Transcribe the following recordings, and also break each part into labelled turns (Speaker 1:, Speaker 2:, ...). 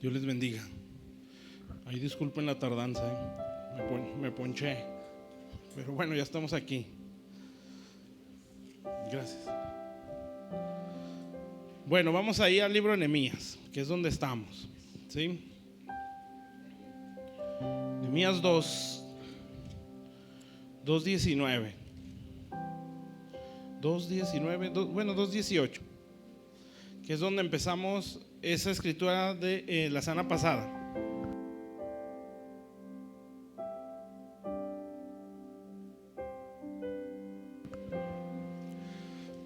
Speaker 1: Dios les bendiga. Ahí disculpen la tardanza, me ponché. Pero bueno, ya estamos aquí. Gracias. Bueno, vamos a ir al libro de Nehemías, que es donde estamos, ¿sí? Nehemías 2:19. 2:18, que es donde empezamos esa escritura de la semana pasada.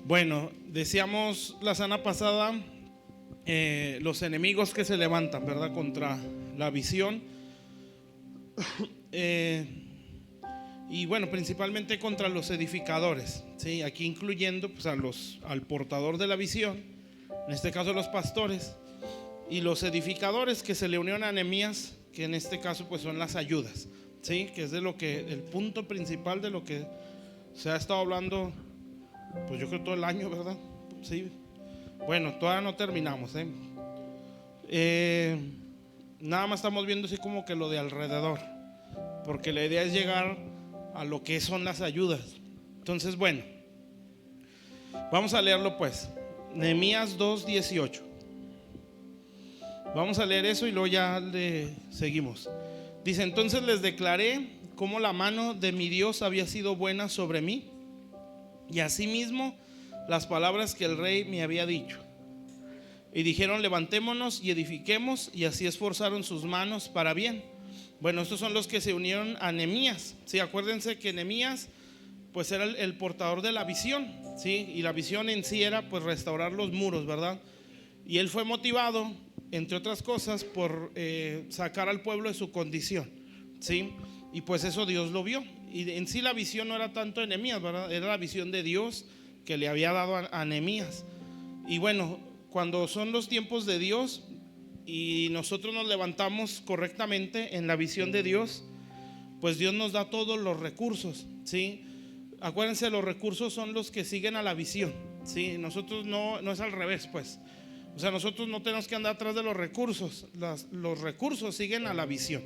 Speaker 1: Bueno, decíamos la semana pasada los enemigos que se levantan, ¿verdad?, contra la visión. Y bueno, principalmente contra los edificadores, ¿sí? Aquí incluyendo pues, al portador de la visión, en este caso los pastores, y los edificadores que se le unieron a Nehemías, que en este caso pues son las ayudas, ¿sí? Que es de lo que, el punto principal de lo que se ha estado hablando, pues yo creo todo el año, ¿verdad? Sí. Bueno, todavía no terminamos, nada más estamos viendo así como que lo de alrededor, porque la idea es llegar a lo que son las ayudas. Entonces, bueno, vamos a leerlo pues. Nehemías 2:18. Vamos a leer eso y luego ya le seguimos. Dice: entonces les declaré cómo la mano de mi Dios había sido buena sobre mí, y asimismo las palabras que el rey me había dicho. Y dijeron: levantémonos y edifiquemos, y así esforzaron sus manos para bien. Bueno, estos son los que se unieron a Nehemías, ¿sí? Acuérdense que Nehemías pues era el portador de la visión, ¿sí? Y la visión en sí era pues restaurar los muros, ¿verdad? Y él fue motivado, entre otras cosas, por sacar al pueblo de su condición, ¿sí? Y pues eso Dios lo vio. Y en sí la visión no era tanto de Nehemías, ¿verdad? Era la visión de Dios que le había dado a Nehemías. Y bueno, cuando son los tiempos de Dios y nosotros nos levantamos correctamente en la visión de Dios, pues Dios nos da todos los recursos, ¿sí? Acuérdense, los recursos son los que siguen a la visión, ¿sí? Nosotros no es al revés, pues. O sea, nosotros no tenemos que andar atrás de los recursos. Los recursos siguen a la visión.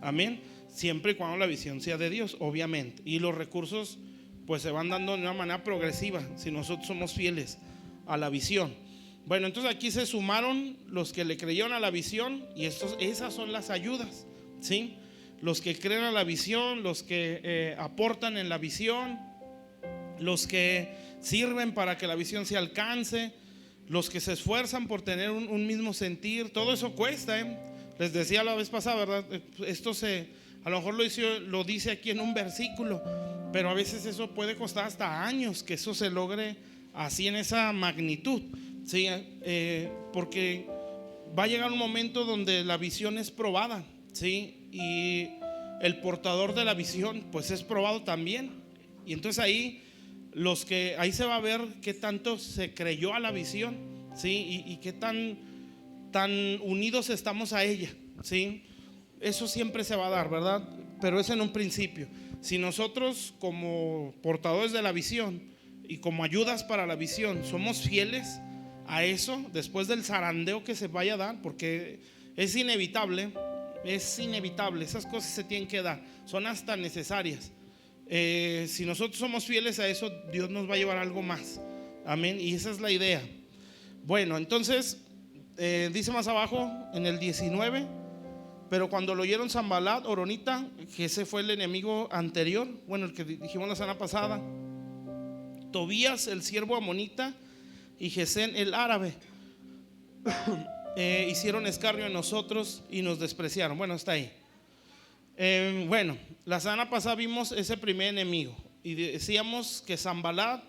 Speaker 1: Amén. Siempre y cuando la visión sea de Dios, obviamente. Y los recursos pues se van dando de una manera progresiva si nosotros somos fieles a la visión. Bueno, entonces aquí se sumaron los que le creyeron a la visión, y esas son las ayudas, ¿sí? Los que creen a la visión, los que aportan en la visión, los que sirven para que la visión se alcance, los que se esfuerzan por tener un mismo sentir. Todo eso cuesta, Les decía la vez pasada, ¿verdad? Esto a lo mejor lo dice aquí en un versículo, pero a veces eso puede costar hasta años que eso se logre así en esa magnitud, ¿sí? Porque va a llegar un momento donde la visión es probada, ¿sí? Y el portador de la visión pues es probado también. Y entonces ahí se va a ver qué tanto se creyó a la visión, ¿sí? Y qué tan unidos estamos a ella, ¿sí? Eso siempre se va a dar, ¿verdad? Pero es en un principio. Si nosotros como portadores de la visión y como ayudas para la visión somos fieles a eso, después del zarandeo que se vaya a dar, porque es inevitable, esas cosas se tienen que dar, son hasta necesarias. Si nosotros somos fieles a eso, Dios nos va a llevar algo más. Amén. Y esa es la idea. Bueno, entonces dice más abajo en el 19: pero cuando lo oyeron Sanballat, Horonita, que ese fue el enemigo anterior, bueno, el que dijimos la semana pasada, Tobías el siervo amonita y Gesén el árabe, hicieron escarnio en nosotros y nos despreciaron. Bueno, está ahí. Bueno, la semana pasada vimos ese primer enemigo y decíamos que Sanballat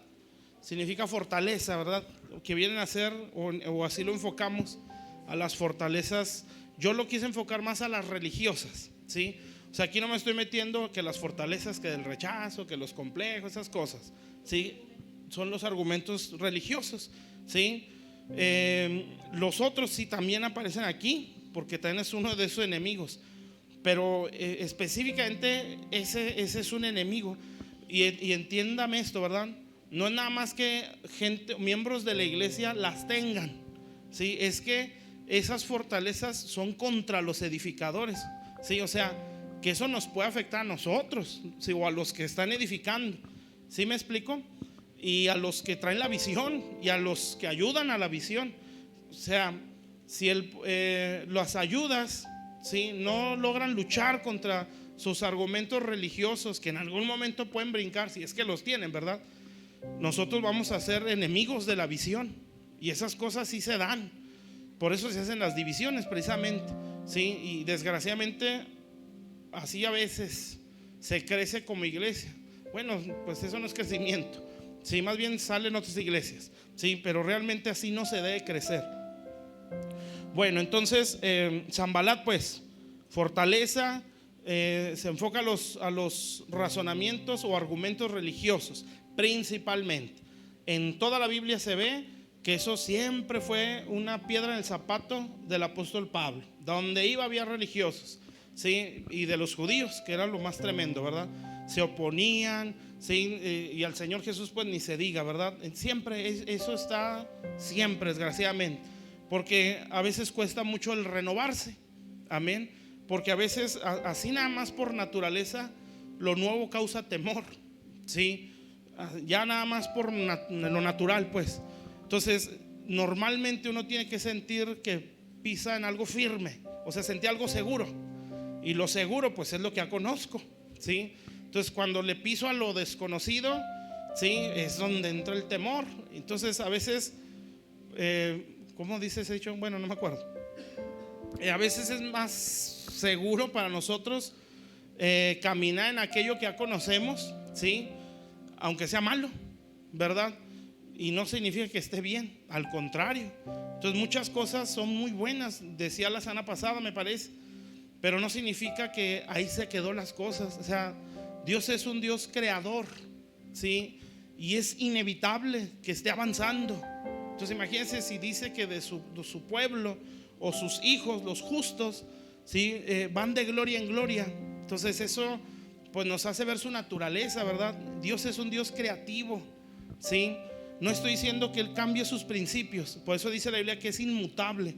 Speaker 1: significa fortaleza, ¿verdad? Que vienen a ser, o así lo enfocamos, a las fortalezas. Yo lo quise enfocar más a las religiosas, ¿sí? O sea, aquí no me estoy metiendo que las fortalezas, que del rechazo, que los complejos, esas cosas, ¿sí? Son los argumentos religiosos, ¿sí? Los otros sí también aparecen aquí, porque también es uno de esos enemigos. Pero específicamente ese es un enemigo. Y entiéndame esto, ¿verdad? No es nada más que miembros de la iglesia las tengan, ¿sí? Es que esas fortalezas son contra los edificadores, ¿sí? O sea, que eso nos puede afectar a nosotros, ¿sí? O a los que están edificando, ¿sí me explico? Y a los que traen la visión y a los que ayudan a la visión. O sea, si las ayudas, ¿sí?, no logran luchar contra sus argumentos religiosos, que en algún momento pueden brincar, si es que los tienen, ¿verdad? Nosotros vamos a ser enemigos de la visión, y esas cosas sí se dan. Por eso se hacen las divisiones precisamente, ¿sí? Y desgraciadamente así a veces se crece como iglesia. Bueno, pues eso no es crecimiento, sí, más bien salen otras iglesias, sí, pero realmente así no se debe crecer. Bueno, entonces Sanballat, pues, fortaleza, se enfoca a los razonamientos o argumentos religiosos principalmente. En toda la Biblia se ve que eso siempre fue una piedra en el zapato del apóstol Pablo. Donde iba había religiosos, ¿sí? Y de los judíos, que era lo más tremendo, ¿verdad? Se oponían, ¿sí? Y al Señor Jesús pues ni se diga, ¿verdad? Siempre eso está, siempre, desgraciadamente, porque a veces cuesta mucho el renovarse. Amén. Porque a veces así nada más por naturaleza lo nuevo causa temor, ¿sí? Ya nada más por lo natural, pues. Entonces normalmente uno tiene que sentir que pisa en algo firme, o sea, sentir algo seguro. Y lo seguro pues es lo que ya conozco, ¿sí? Entonces cuando le piso a lo desconocido, ¿sí?, es donde entra el temor. Entonces a veces ¿cómo dice ese dicho? Bueno, no me acuerdo. A veces es más seguro para nosotros caminar en aquello que ya conocemos, ¿sí?, aunque sea malo, ¿verdad? Y no significa que esté bien, al contrario. Entonces muchas cosas son muy buenas, decía la semana pasada, me parece, pero no significa que ahí se quedó las cosas. O sea, Dios es un Dios creador, ¿sí? Y es inevitable que esté avanzando. Entonces imagínense si dice que de su pueblo o sus hijos, los justos, ¿sí?, van de gloria en gloria. Entonces eso pues nos hace ver su naturaleza, ¿verdad? Dios es un Dios creativo, ¿sí? No estoy diciendo que Él cambie sus principios. Por eso dice la Biblia que es inmutable.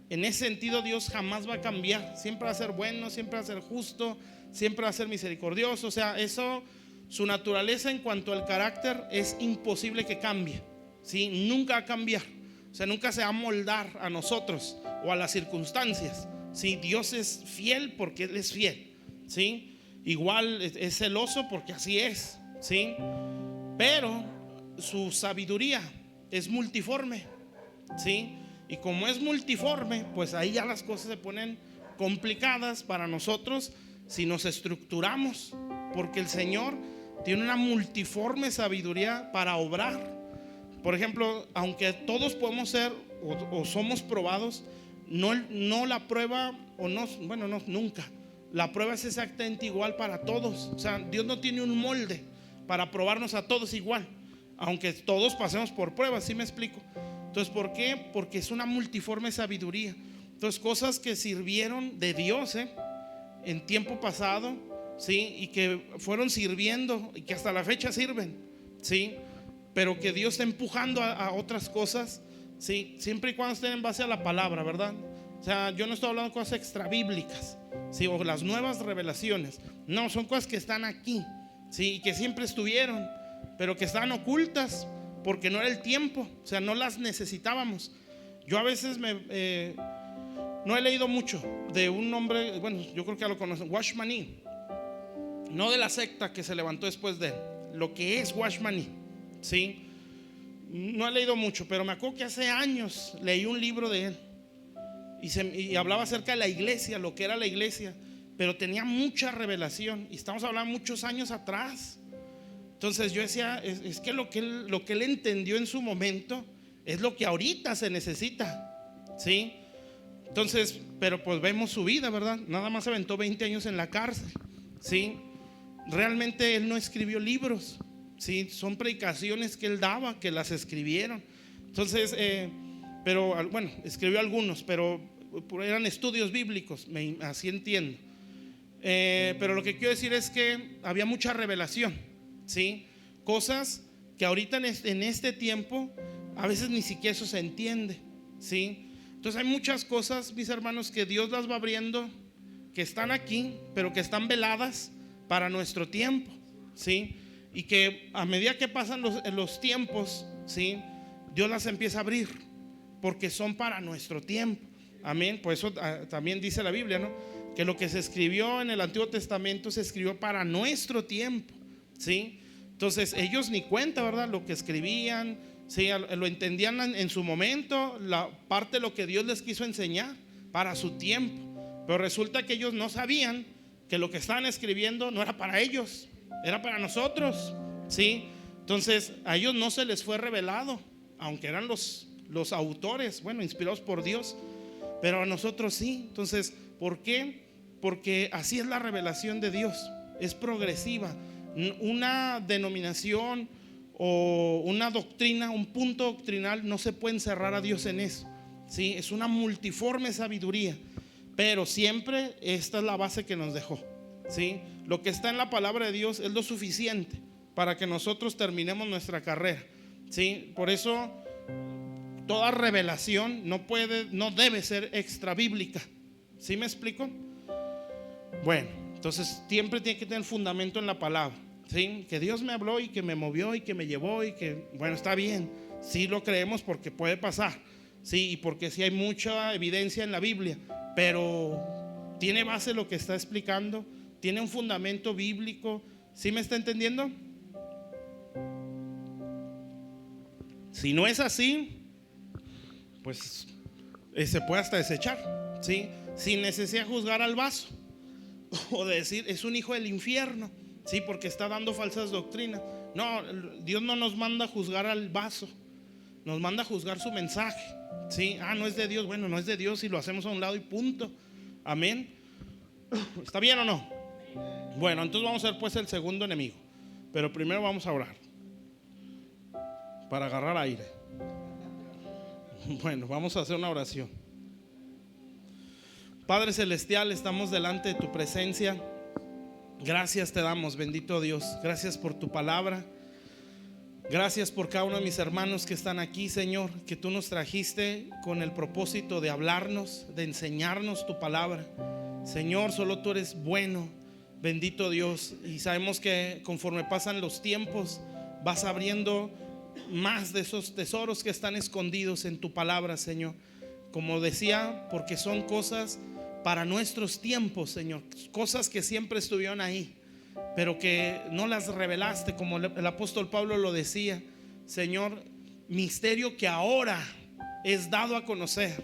Speaker 1: En ese sentido Dios jamás va a cambiar. Siempre va a ser bueno, siempre va a ser justo, siempre va a ser misericordioso. O sea, eso, su naturaleza en cuanto al carácter es imposible que cambie, ¿sí? Nunca va a cambiar. O sea, nunca se va a moldar a nosotros o a las circunstancias, ¿sí? Dios es fiel porque Él es fiel, ¿sí? Igual es celoso porque así es, ¿sí? Pero su sabiduría es multiforme, ¿sí? Y como es multiforme, pues ahí ya las cosas se ponen complicadas para nosotros si nos estructuramos, porque el Señor tiene una multiforme sabiduría para obrar. Por ejemplo, aunque todos podemos ser o somos probados, no la prueba, o no, bueno, no, nunca. La prueba es exactamente igual para todos. O sea, Dios no tiene un molde para probarnos a todos igual, aunque todos pasemos por pruebas, ¿sí me explico? Entonces, ¿por qué? Porque es una multiforme sabiduría. Entonces, cosas que sirvieron de Dios en tiempo pasado, ¿sí?, y que fueron sirviendo y que hasta la fecha sirven, ¿sí?, pero que Dios está empujando a otras cosas, ¿sí?, siempre y cuando estén en base a la palabra, ¿verdad? O sea, yo no estoy hablando de cosas extrabíblicas, ¿sí?, o las nuevas revelaciones. No, son cosas que están aquí, ¿sí?, y que siempre estuvieron, pero que estaban ocultas porque no era el tiempo. O sea, no las necesitábamos. Yo a veces no he leído mucho de un hombre, bueno, yo creo que ya lo conocen, Watchman Nee. No de la secta que se levantó después de él, lo que es Watchman Nee, ¿sí? No he leído mucho, pero me acuerdo que hace años leí un libro de él y hablaba acerca de la iglesia, lo que era la iglesia, pero tenía mucha revelación, y estamos hablando muchos años atrás. Entonces yo decía, es que lo que él entendió en su momento es lo que ahorita se necesita, ¿sí? Entonces, pero pues vemos su vida, ¿verdad? Nada más aventó 20 años en la cárcel, ¿sí? Realmente él no escribió libros, ¿sí? Son predicaciones que él daba, que las escribieron. Entonces, pero bueno, escribió algunos, pero eran estudios bíblicos, así entiendo. Pero lo que quiero decir es que había mucha revelación, ¿sí? Cosas que ahorita en este tiempo a veces ni siquiera eso se entiende, ¿sí? Entonces hay muchas cosas, mis hermanos, que Dios las va abriendo, que están aquí, pero que están veladas para nuestro tiempo, ¿sí? Y que a medida que pasan los tiempos, ¿sí?, Dios las empieza a abrir, porque son para nuestro tiempo. Amén. Por eso también dice la Biblia, ¿no?, que lo que se escribió en el Antiguo Testamento se escribió para nuestro tiempo, ¿sí? Entonces ellos ni cuenta, ¿verdad?, lo que escribían, ¿sí?, lo entendían en su momento, la parte de lo que Dios les quiso enseñar para su tiempo. Pero resulta que ellos no sabían que lo que estaban escribiendo no era para ellos, era para nosotros, ¿sí? Entonces a ellos no se les fue revelado, aunque eran los autores, bueno, inspirados por Dios, pero a nosotros sí. Entonces, ¿por qué? Porque así es la revelación de Dios, es progresiva. Una denominación o una doctrina, un punto doctrinal, no se puede encerrar a Dios en eso, ¿sí? Es una multiforme sabiduría, pero siempre esta es la base que nos dejó, ¿sí? Lo que está en la palabra de Dios es lo suficiente para que nosotros terminemos nuestra carrera, ¿sí? Por eso toda revelación no debe ser extra bíblica. ¿Sí me explico? Bueno, entonces siempre tiene que tener fundamento en la palabra, ¿sí? Que Dios me habló y que me movió y que me llevó y que, bueno, está bien, sí lo creemos porque puede pasar, sí, y porque sí hay mucha evidencia en la Biblia, pero tiene base lo que está explicando, tiene un fundamento bíblico. ¿Sí me está entendiendo? Si no es así, pues se puede hasta desechar, ¿sí?, sin necesidad de juzgar al vaso o de decir es un hijo del infierno, ¿sí?, porque está dando falsas doctrinas. No, Dios no nos manda a juzgar al vaso, nos manda a juzgar su mensaje, ¿sí? No es de Dios, bueno, no es de Dios y lo hacemos a un lado y punto. Amén. ¿Está bien o no? Bueno, entonces vamos a ver pues el segundo enemigo, pero primero vamos a orar para agarrar aire. Bueno, vamos a hacer una oración. Padre celestial, estamos delante de tu presencia. Gracias te damos, bendito Dios. Gracias por tu palabra. Gracias por cada uno de mis hermanos que están aquí, Señor, que tú nos trajiste con el propósito de hablarnos, de enseñarnos tu palabra. Señor, solo tú eres bueno, bendito Dios. Y sabemos que conforme pasan los tiempos vas abriendo más de esos tesoros que están escondidos en tu palabra, Señor. Como decía, porque son cosas para nuestros tiempos, Señor, cosas que siempre estuvieron ahí, pero que no las revelaste, como el apóstol Pablo lo decía, Señor, misterio que ahora es dado a conocer.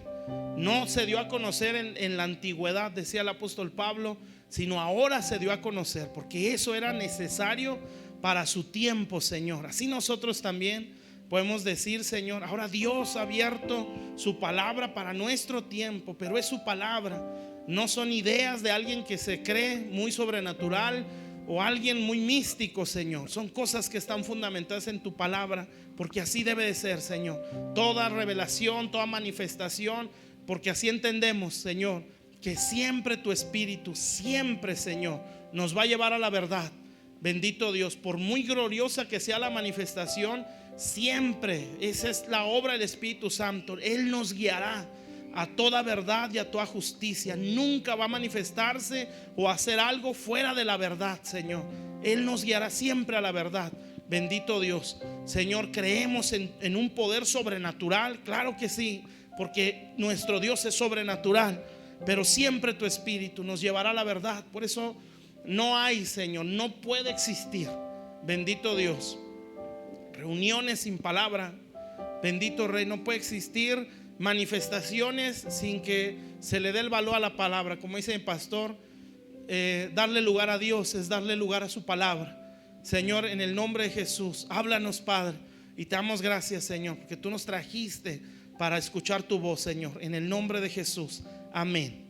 Speaker 1: No se dio a conocer en la antigüedad, decía el apóstol Pablo, sino ahora se dio a conocer, porque eso era necesario para su tiempo, Señor. Así nosotros también podemos decir, Señor, ahora Dios ha abierto su palabra para nuestro tiempo, pero es su palabra, no son ideas de alguien que se cree muy sobrenatural o alguien muy místico, Señor. Son cosas que están fundamentadas en tu palabra, porque así debe de ser, Señor. Toda revelación, toda manifestación, porque así entendemos, Señor, que siempre tu Espíritu, siempre, Señor, nos va a llevar a la verdad. Bendito Dios, por muy gloriosa que sea la manifestación, siempre esa es la obra del Espíritu Santo. Él nos guiará a toda verdad y a toda justicia. Nunca va a manifestarse o hacer algo fuera de la verdad, Señor. Él nos guiará siempre a la verdad. Bendito Dios. Señor, creemos en un poder sobrenatural. Claro que sí, porque nuestro Dios es sobrenatural, pero siempre tu Espíritu nos llevará a la verdad. Por eso no hay, Señor, no puede existir, bendito Dios, reuniones sin palabra. Bendito Rey, no puede existir manifestaciones sin que se le dé el valor a la palabra. Como dice el pastor, darle lugar a Dios es darle lugar a su palabra. Señor, en el nombre de Jesús, háblanos, Padre, y te damos gracias, Señor, porque tú nos trajiste para escuchar tu voz, Señor, en el nombre de Jesús, amén.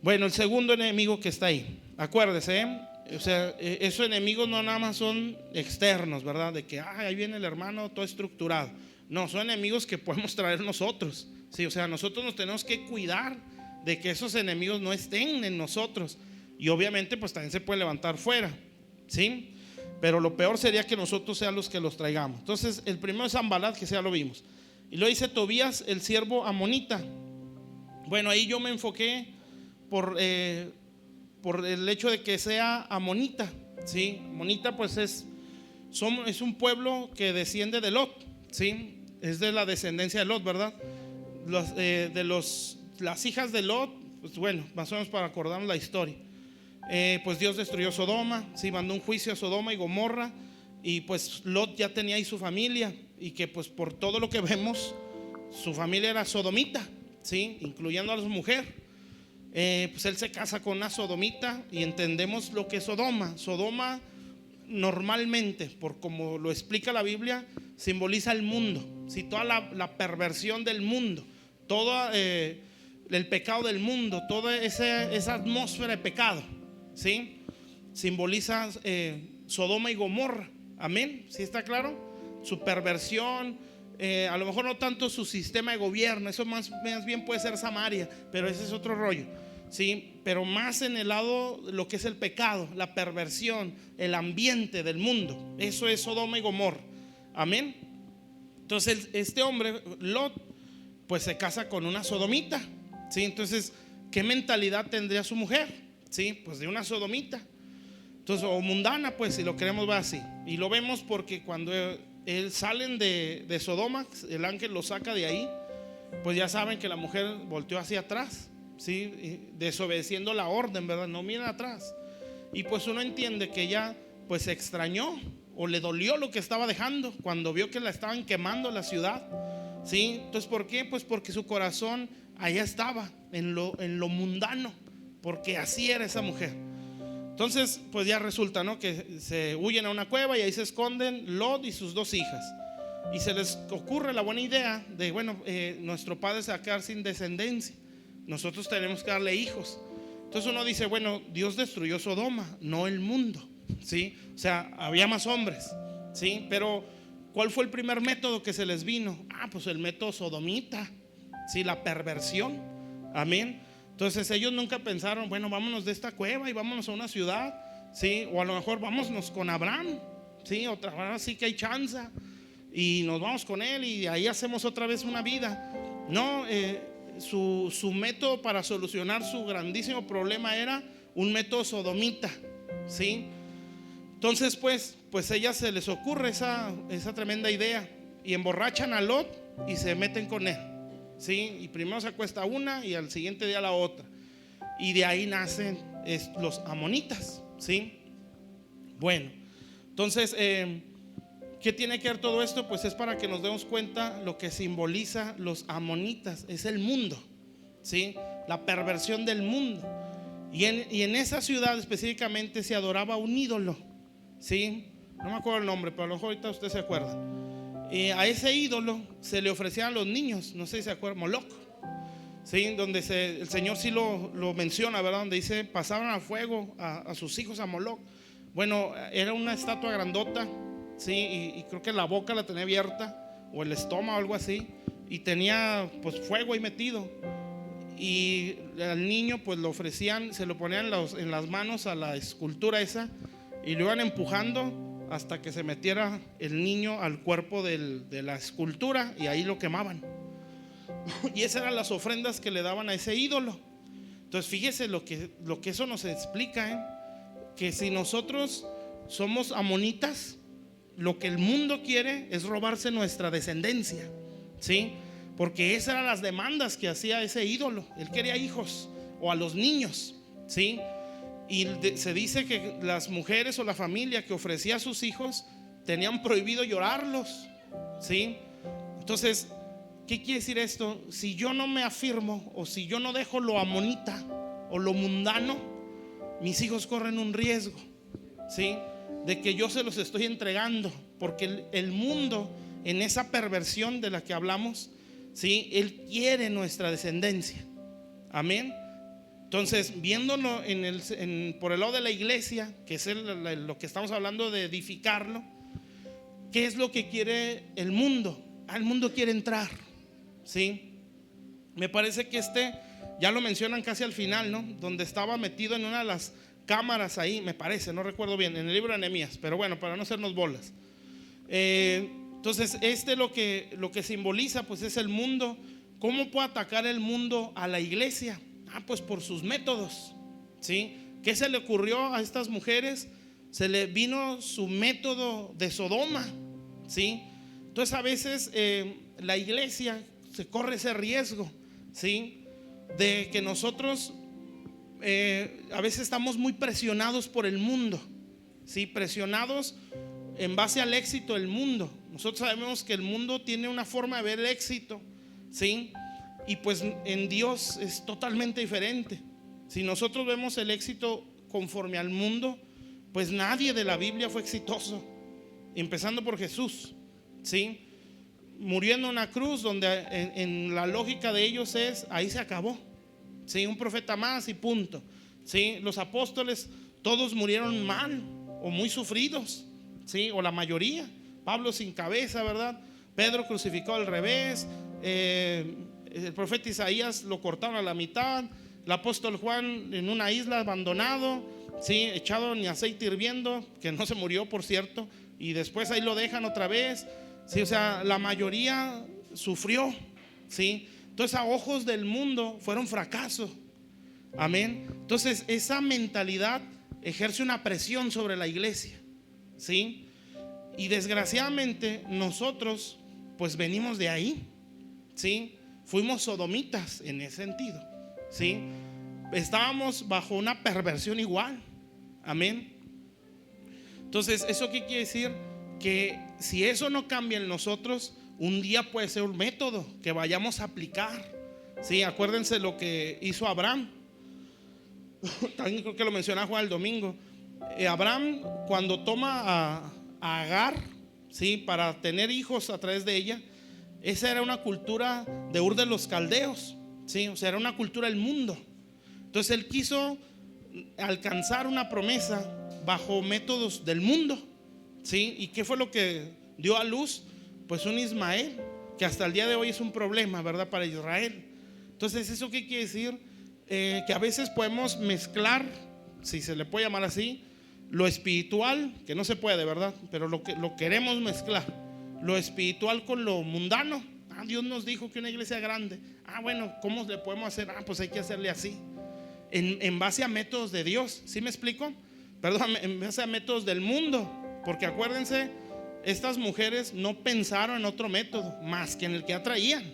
Speaker 1: Bueno, el segundo enemigo que está ahí, acuérdese, o sea, esos enemigos no nada más son externos, ¿verdad? De que ahí viene el hermano todo estructurado. No, son enemigos que podemos traer nosotros, ¿sí? O sea, nosotros nos tenemos que cuidar de que esos enemigos no estén en nosotros. Y obviamente pues también se puede levantar fuera, ¿sí? Pero lo peor sería que nosotros sean los que los traigamos. Entonces el primero es Sanbalat, que ya lo vimos. Y luego dice Tobías, el siervo amonita. Bueno, ahí yo me enfoqué por el hecho de que sea amonita, ¿sí? Amonita pues es un pueblo que desciende de Lot, ¿sí? Es de la descendencia de Lot, ¿verdad? Las hijas de Lot, pues bueno, más o menos para acordarnos la historia. Pues Dios destruyó Sodoma, sí, mandó un juicio a Sodoma y Gomorra. Y pues Lot ya tenía ahí su familia, y que pues por todo lo que vemos, su familia era sodomita, ¿sí? Incluyendo a su mujer. Pues él se casa con una sodomita, y entendemos lo que es Sodoma. Sodoma normalmente, por como lo explica la Biblia, simboliza el mundo, ¿sí? Toda la perversión del mundo, todo el pecado del mundo, toda esa atmósfera de pecado, ¿sí? Simboliza Sodoma y Gomorra. Amén, ¿sí está claro? Su perversión, a lo mejor no tanto su sistema de gobierno, eso más bien puede ser Samaria, pero ese es otro rollo, ¿sí? Pero más en el lado lo que es el pecado, la perversión, el ambiente del mundo, eso es Sodoma y Gomorra. Amén. Entonces este hombre Lot pues se casa con una sodomita, ¿sí? Entonces, ¿qué mentalidad tendría su mujer? ¿Sí? Pues de una sodomita. Entonces, o mundana, pues, si lo queremos ver así. Y lo vemos porque cuando él salen de Sodoma, el ángel lo saca de ahí, pues ya saben que la mujer volteó hacia atrás, ¿sí? Desobedeciendo la orden, ¿verdad? No miren atrás. Y pues uno entiende que ella pues se extrañó o le dolió lo que estaba dejando cuando vio que la estaban quemando la ciudad, ¿sí? Entonces, ¿por qué? Pues porque su corazón allá estaba en lo mundano, porque así era esa mujer. Entonces, pues ya resulta, ¿no? Que se huyen a una cueva y ahí se esconden Lot y sus dos hijas. Y se les ocurre la buena idea de, bueno, nuestro padre se va a quedar sin descendencia, nosotros tenemos que darle hijos. Entonces uno dice, bueno, Dios destruyó Sodoma, no el mundo, ¿sí? O sea, había más hombres, ¿sí? Pero ¿cuál fue el primer método que se les vino? Pues el método sodomita, ¿sí? La perversión. Amén. Entonces ellos nunca pensaron, bueno, vámonos de esta cueva y vámonos a una ciudad, ¿sí? O a lo mejor vámonos con Abraham, ¿sí? Otra vez sí que hay chance y nos vamos con él y ahí hacemos otra vez una vida. No, su método para solucionar su grandísimo problema era un método sodomita, ¿sí? Entonces pues ella se les ocurre esa tremenda idea y emborrachan a Lot y se meten con él, ¿sí? Y primero se acuesta una y al siguiente día la otra, y de ahí nacen los amonitas, ¿sí? Bueno, entonces ¿qué tiene que ver todo esto? Pues es para que nos demos cuenta lo que simboliza los amonitas. Es el mundo, ¿sí? La perversión del mundo. Y en esa ciudad específicamente se adoraba un ídolo, ¿sí? No me acuerdo el nombre, pero a lo mejor ahorita usted se acuerda. A ese ídolo se le ofrecían a los niños, no sé si se acuerdan, Moloch, ¿sí? Donde el Señor sí lo menciona, ¿verdad? Donde dice, pasaban a fuego a sus hijos a Moloch. Bueno, era una estatua grandota, ¿sí? Y creo que la boca la tenía abierta, o el estómago, algo así, y tenía pues fuego ahí metido. Y al niño pues lo ofrecían, se lo ponían en las manos a la escultura esa, y lo iban empujando hasta que se metiera el niño al cuerpo de la escultura, y ahí lo quemaban. Y esas eran las ofrendas que le daban a ese ídolo. Entonces fíjese lo que eso nos explica, que si nosotros somos amonitas, lo que el mundo quiere es robarse nuestra descendencia, ¿sí? Porque esas eran las demandas que hacía ese ídolo. Él quería hijos o a los niños, ¿sí? Y se dice que las mujeres o la familia que ofrecía a sus hijos tenían prohibido llorarlos, ¿sí? Entonces, ¿qué quiere decir esto? Si yo no me afirmo, o si yo no dejo lo amonita o lo mundano, mis hijos corren un riesgo, ¿sí? De que yo se los estoy entregando, porque el mundo, en esa perversión de la que hablamos, ¿sí? Él quiere nuestra descendencia. Amén. Entonces, viéndolo por el lado de la iglesia, que es lo que estamos hablando de edificarlo, ¿qué es lo que quiere el mundo? El mundo quiere entrar, ¿sí? Me parece que ya lo mencionan casi al final, ¿no? Donde estaba metido en una de las cámaras ahí, me parece, no recuerdo bien, en el libro de Nehemías, pero bueno, para no hacernos bolas. Entonces Entonces lo que simboliza pues es el mundo. ¿Cómo puede atacar el mundo a la iglesia? Pues por sus métodos, ¿sí? ¿Qué se le ocurrió a estas mujeres? Se le vino su método de Sodoma, ¿sí? Entonces a veces la iglesia se corre ese riesgo, ¿sí? De que nosotros a veces estamos muy presionados por el mundo, ¿sí? Presionados en base al éxito del mundo. Nosotros sabemos que el mundo tiene una forma de ver el éxito, ¿sí? Y pues en Dios es totalmente diferente. Si nosotros vemos el éxito conforme al mundo, pues nadie de la Biblia fue exitoso, empezando por Jesús, ¿sí? Muriendo en una cruz donde en la lógica de ellos es, ahí se acabó, ¿sí? Un profeta más y punto, ¿sí? Los apóstoles todos murieron mal o muy sufridos, ¿sí? O la mayoría. Pablo sin cabeza, ¿verdad? Pedro crucificado al revés, el profeta Isaías lo cortaron a la mitad, el apóstol Juan en una isla abandonado, ¿sí? Echado en aceite hirviendo, que no se murió, por cierto, y después ahí lo dejan otra vez, ¿sí? O sea, la mayoría sufrió, ¿sí? Entonces a ojos del mundo fueron fracaso. Amén. Entonces esa mentalidad ejerce una presión sobre la iglesia, ¿sí? Y desgraciadamente nosotros pues venimos de ahí, ¿sí? Fuimos sodomitas en ese sentido, ¿sí? Estábamos bajo una perversión igual. Amén. Entonces, ¿eso qué quiere decir? Que si eso no cambia en nosotros, un día puede ser un método que vayamos a aplicar, ¿sí? Acuérdense lo que hizo Abraham. También creo que lo mencionaba Juan el domingo. Abraham, cuando toma a Agar, ¿sí? Para tener hijos a través de ella, esa era una cultura de Ur de los Caldeos, ¿sí? O sea, era una cultura del mundo. Entonces él quiso alcanzar una promesa bajo métodos del mundo, ¿sí? ¿Y qué fue lo que dio a luz? Pues un Ismael, que hasta el día de hoy es un problema, ¿verdad? Para Israel. Entonces, ¿eso qué quiere decir? Que a veces podemos mezclar, si se le puede llamar así, lo espiritual, que no se puede, ¿verdad? Pero lo queremos mezclar, lo espiritual con lo mundano. Dios nos dijo que una iglesia grande. Bueno, ¿cómo le podemos hacer? Pues hay que hacerle así, en base a métodos de Dios. ¿Sí me explico? Perdón, en base a métodos del mundo. Porque acuérdense, estas mujeres no pensaron en otro método más que en el que ya traían,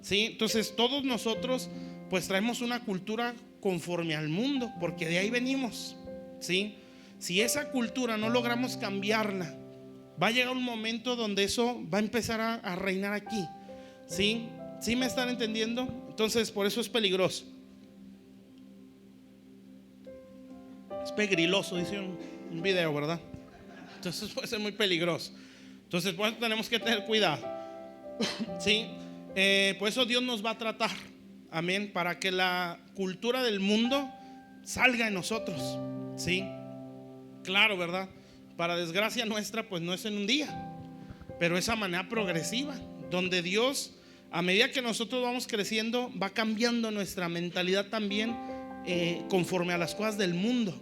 Speaker 1: ¿sí? Entonces todos nosotros pues traemos una cultura conforme al mundo, porque de ahí venimos, ¿sí? Si esa cultura no logramos cambiarla, va a llegar un momento donde eso va a empezar a reinar aquí, ¿sí? ¿Sí me están entendiendo? Entonces por eso es peligroso. Es pegriloso, dice un video, ¿verdad? Entonces puede ser muy peligroso. Entonces por eso tenemos que tener cuidado, ¿sí? Por eso Dios nos va a tratar, amén, para que la cultura del mundo salga en nosotros, ¿sí? Claro, ¿verdad? Para desgracia nuestra, pues no es en un día, pero esa manera progresiva, donde Dios, a medida que nosotros vamos creciendo, va cambiando nuestra mentalidad también, conforme a las cosas del mundo.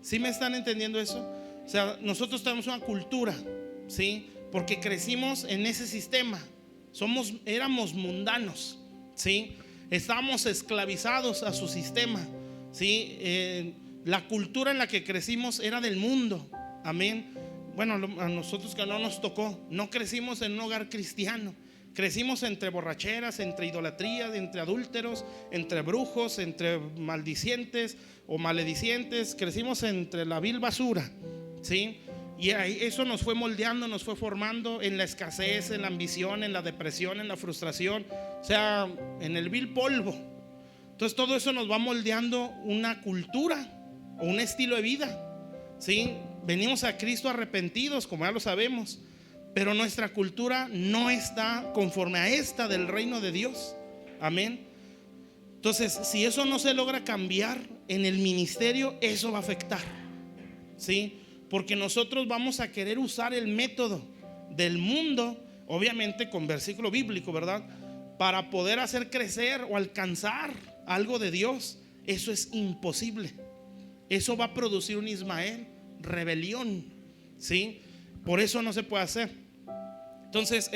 Speaker 1: ¿Sí me están entendiendo eso? O sea, nosotros tenemos una cultura, ¿sí? Porque crecimos en ese sistema. Éramos mundanos, ¿sí? Estábamos esclavizados a su sistema, ¿sí? La cultura en la que crecimos era del mundo. Amén. Bueno, a nosotros que no nos tocó, no crecimos en un hogar cristiano. Crecimos entre borracheras, entre idolatrías, entre adúlteros, entre brujos, entre maldicientes o maledicientes. Crecimos entre la vil basura, ¿sí? Y eso nos fue moldeando, nos fue formando en la escasez, en la ambición, en la depresión, en la frustración, o sea, en el vil polvo. Entonces todo eso nos va moldeando una cultura o un estilo de vida, ¿sí? Venimos a Cristo arrepentidos, como ya lo sabemos, pero nuestra cultura no está conforme a esta del reino de Dios. Amén. Entonces, si eso no se logra cambiar en el ministerio, eso va a afectar, ¿sí? Porque nosotros vamos a querer usar el método del mundo, obviamente con versículo bíblico, ¿verdad? Para poder hacer crecer o alcanzar algo de Dios. Eso es imposible. Eso va a producir un Ismael, rebelión, ¿sí? Por eso no se puede hacer. Entonces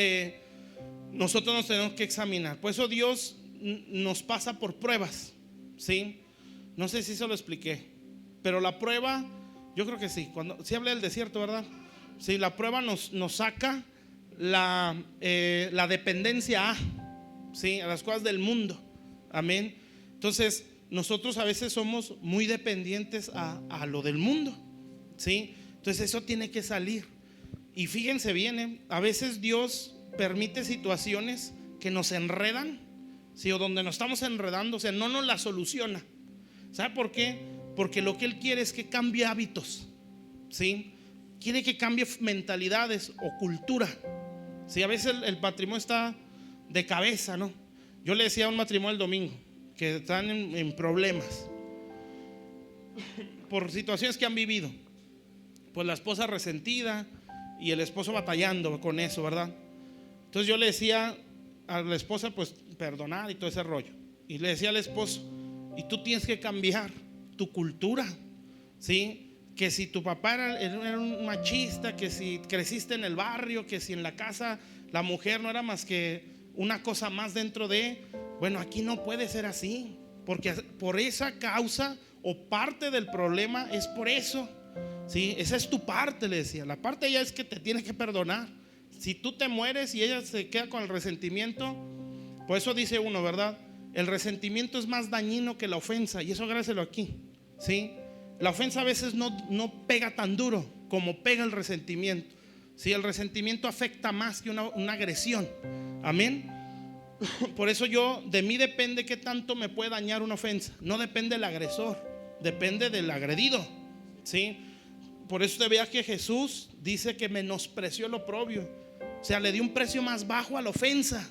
Speaker 1: nosotros nos tenemos que examinar. Por eso Dios nos pasa por pruebas, ¿sí? No sé si se lo expliqué, pero la prueba, yo creo que sí. Cuando sí hablé del desierto, ¿verdad? Sí, la prueba nos saca la dependencia ¿sí? A las cosas del mundo. Amén. Entonces nosotros a veces somos muy dependientes a lo del mundo, ¿sí? Entonces eso tiene que salir. Y fíjense bien, a veces Dios permite situaciones que nos enredan, ¿sí? O donde nos estamos enredando, o sea, no nos la soluciona. ¿Sabe por qué? Porque lo que Él quiere es que cambie hábitos, ¿sí? Quiere que cambie mentalidades o cultura. Sí, a veces el matrimonio está de cabeza, ¿no? Yo le decía a un matrimonio el domingo que están en problemas por situaciones que han vivido. Pues la esposa resentida y el esposo batallando con eso, ¿verdad? Entonces yo le decía a la esposa, pues perdonar y todo ese rollo. Y le decía al esposo, y tú tienes que cambiar tu cultura, ¿sí? Que si tu papá era un machista, que si creciste en el barrio, que si en la casa la mujer no era más que una cosa más dentro de, bueno, aquí no puede ser así, porque por esa causa o parte del problema es por eso, ¿sí? Esa es tu parte, le decía. La parte de ella es que te tiene que perdonar. Si tú te mueres y ella se queda con el resentimiento, por eso dice uno, ¿verdad? El resentimiento es más dañino que la ofensa, y eso grábeselo aquí, ¿sí? La ofensa a veces no pega tan duro como pega el resentimiento. Sí, el resentimiento afecta más que una agresión. Amén. Por eso de mí depende qué tanto me puede dañar una ofensa. No depende del agresor, depende del agredido. ¿Sí? Por eso usted vea que Jesús dice que menospreció el oprobio. O sea, le dio un precio más bajo a la ofensa.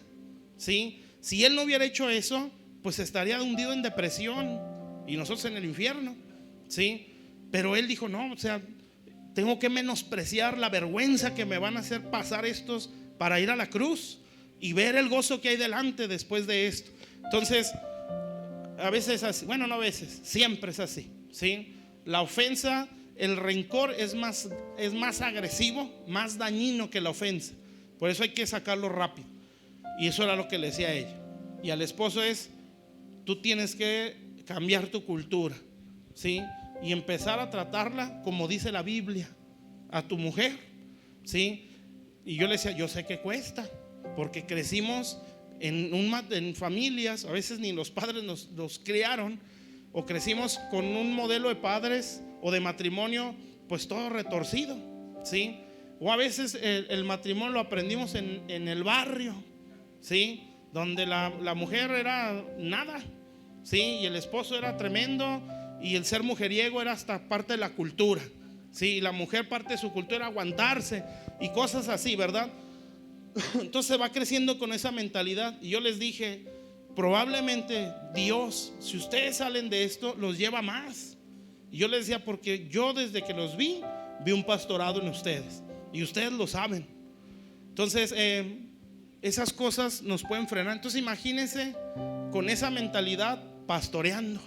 Speaker 1: ¿Sí? Si Él no hubiera hecho eso, pues estaría hundido en depresión y nosotros en el infierno. ¿Sí? Pero Él dijo, no, o sea, tengo que menospreciar la vergüenza que me van a hacer pasar estos para ir a la cruz y ver el gozo que hay delante después de esto. Entonces, a veces así, bueno, no a veces, siempre es así, ¿sí? La ofensa, el rencor es más agresivo, más dañino que la ofensa. Por eso hay que sacarlo rápido. Y eso era lo que le decía a ella. Y al esposo es, tú tienes que cambiar tu cultura, ¿sí? Y empezar a tratarla como dice la Biblia, a tu mujer, ¿sí? Y yo le decía, yo sé que cuesta, porque crecimos en familias, a veces ni los padres nos criaron, o crecimos con un modelo de padres o de matrimonio pues todo retorcido, ¿sí? O a veces el matrimonio lo aprendimos en el barrio, ¿sí? Donde la mujer era nada, ¿sí? Y el esposo era tremendo, y el ser mujeriego era hasta parte de la cultura, ¿sí? Y la mujer parte de su cultura era aguantarse y cosas así, ¿verdad? Entonces va creciendo con esa mentalidad. Y yo les dije, probablemente Dios, si ustedes salen de esto, los lleva más. Y yo les decía, porque yo desde que los vi un pastorado en ustedes, y ustedes lo saben. Entonces esas cosas nos pueden frenar. Entonces imagínense con esa mentalidad pastoreando.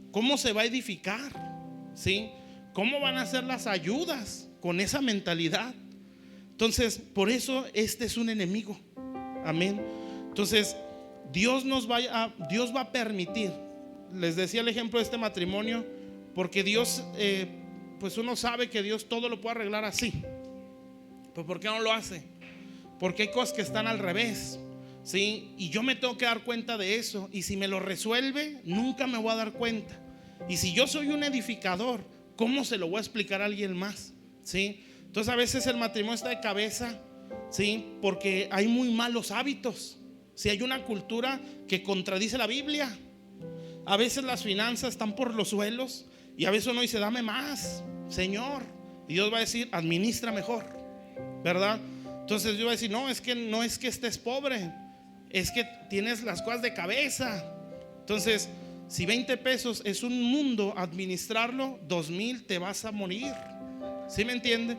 Speaker 1: ¿Cómo se va a edificar? ¿Sí? ¿Cómo van a ser las ayudas con esa mentalidad? Entonces, por eso este es un enemigo. Amén. Entonces, Dios va a permitir. Les decía el ejemplo de este matrimonio, porque Dios, pues uno sabe que Dios todo lo puede arreglar así. Pues ¿por qué no lo hace? Porque hay cosas que están al revés, ¿sí? Y yo me tengo que dar cuenta de eso. Y si me lo resuelve, nunca me voy a dar cuenta. Y si yo soy un edificador, ¿cómo se lo voy a explicar a alguien más? ¿Sí? Entonces a veces el matrimonio está de cabeza, ¿sí? Porque hay muy malos hábitos. Si hay una cultura que contradice la Biblia. A veces las finanzas están por los suelos, y a veces uno dice, dame más, Señor. Y Dios va a decir, administra mejor, ¿verdad? Entonces Dios va a decir, no es que estés pobre, es que tienes las cosas de cabeza. Entonces, si 20 pesos es un mundo administrarlo, 2,000 te vas a morir. ¿Sí me entiende?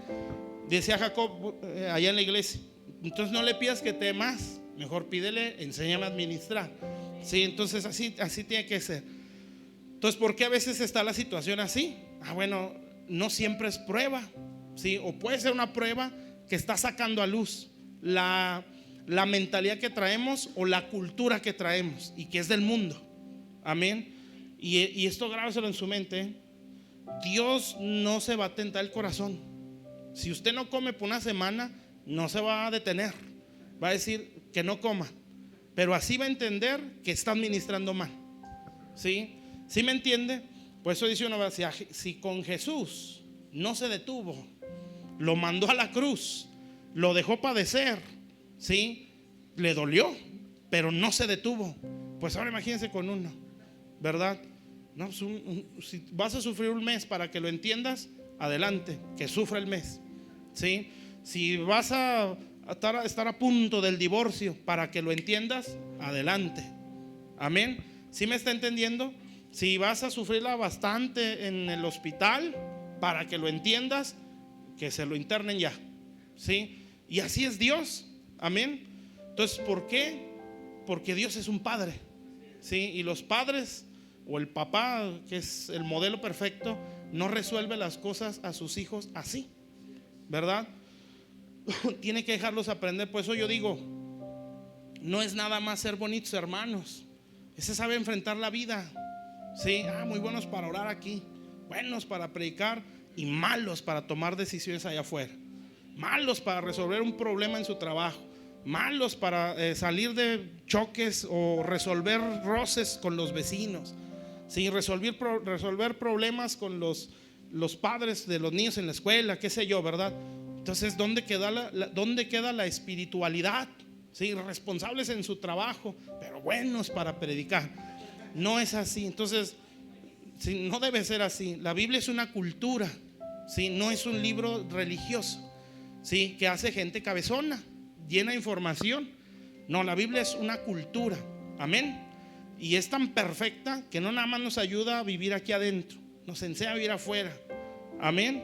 Speaker 1: Decía Jacob allá en la iglesia, entonces no le pidas que te dé más, mejor pídele, enséñame a administrar. Sí, entonces así tiene que ser. Entonces, ¿por qué a veces está la situación así? Bueno, no siempre es prueba, ¿sí? O puede ser una prueba que está sacando a luz, la mentalidad que traemos o la cultura que traemos y que es del mundo. Amén. Y esto grábeselo en su mente. Dios no se va a tentar el corazón. Si usted no come por una semana, no se va a detener. Va a decir que no coma, pero así va a entender que está administrando mal. ¿Sí? ¿Sí me entiende? Por eso dice uno, si con Jesús no se detuvo, lo mandó a la cruz, lo dejó padecer, ¿sí? Le dolió, pero no se detuvo. Pues ahora imagínense con uno, ¿verdad? No, pues si vas a sufrir un mes para que lo entiendas, adelante, que sufra el mes, ¿sí? Si vas a estar a punto del divorcio para que lo entiendas, adelante. Amén. ¿Sí me está entendiendo? Si vas a sufrirla bastante en el hospital para que lo entiendas, que se lo internen ya, ¿sí? Y así es Dios. Amén. Entonces, ¿por qué? Porque Dios es un padre, ¿sí? Y los padres o el papá, que es el modelo perfecto, no resuelve las cosas a sus hijos así, ¿verdad? Tiene que dejarlos aprender. Por eso yo digo, no es nada más ser bonitos hermanos, ese sabe enfrentar la vida, ¿sí? Muy buenos para orar aquí, buenos para predicar y malos para tomar decisiones allá afuera, malos para resolver un problema en su trabajo, malos para salir de choques o resolver roces con los vecinos, ¿sí? Resolver problemas con los padres de los niños en la escuela, qué sé yo, ¿verdad? Entonces, ¿dónde queda la espiritualidad? ¿Sí? Responsables en su trabajo, pero buenos para predicar. No es así. Entonces, ¿sí? No debe ser así. La Biblia es una cultura, ¿sí? No es un libro religioso, ¿sí? Que hace gente cabezona, llena de información. No, la Biblia es una cultura. Amén. Y es tan perfecta que no nada más nos ayuda a vivir aquí adentro, nos enseña a vivir afuera. Amén.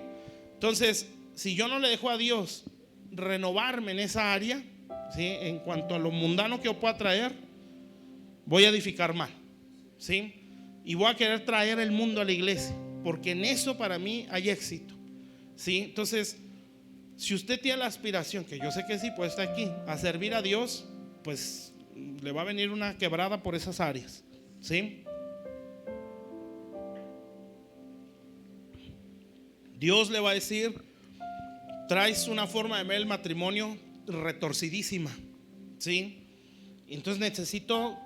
Speaker 1: Entonces, si yo no le dejo a Dios renovarme en esa área, ¿sí? En cuanto a lo mundano que yo pueda traer, voy a edificar mal, ¿sí? Y voy a querer traer el mundo a la iglesia, porque en eso para mí hay éxito, ¿sí? Entonces, si usted tiene la aspiración, que yo sé que sí, pues está aquí, a servir a Dios, pues le va a venir una quebrada por esas áreas, ¿sí? Dios le va a decir: traes una forma de ver el matrimonio retorcidísima, ¿sí? Entonces necesito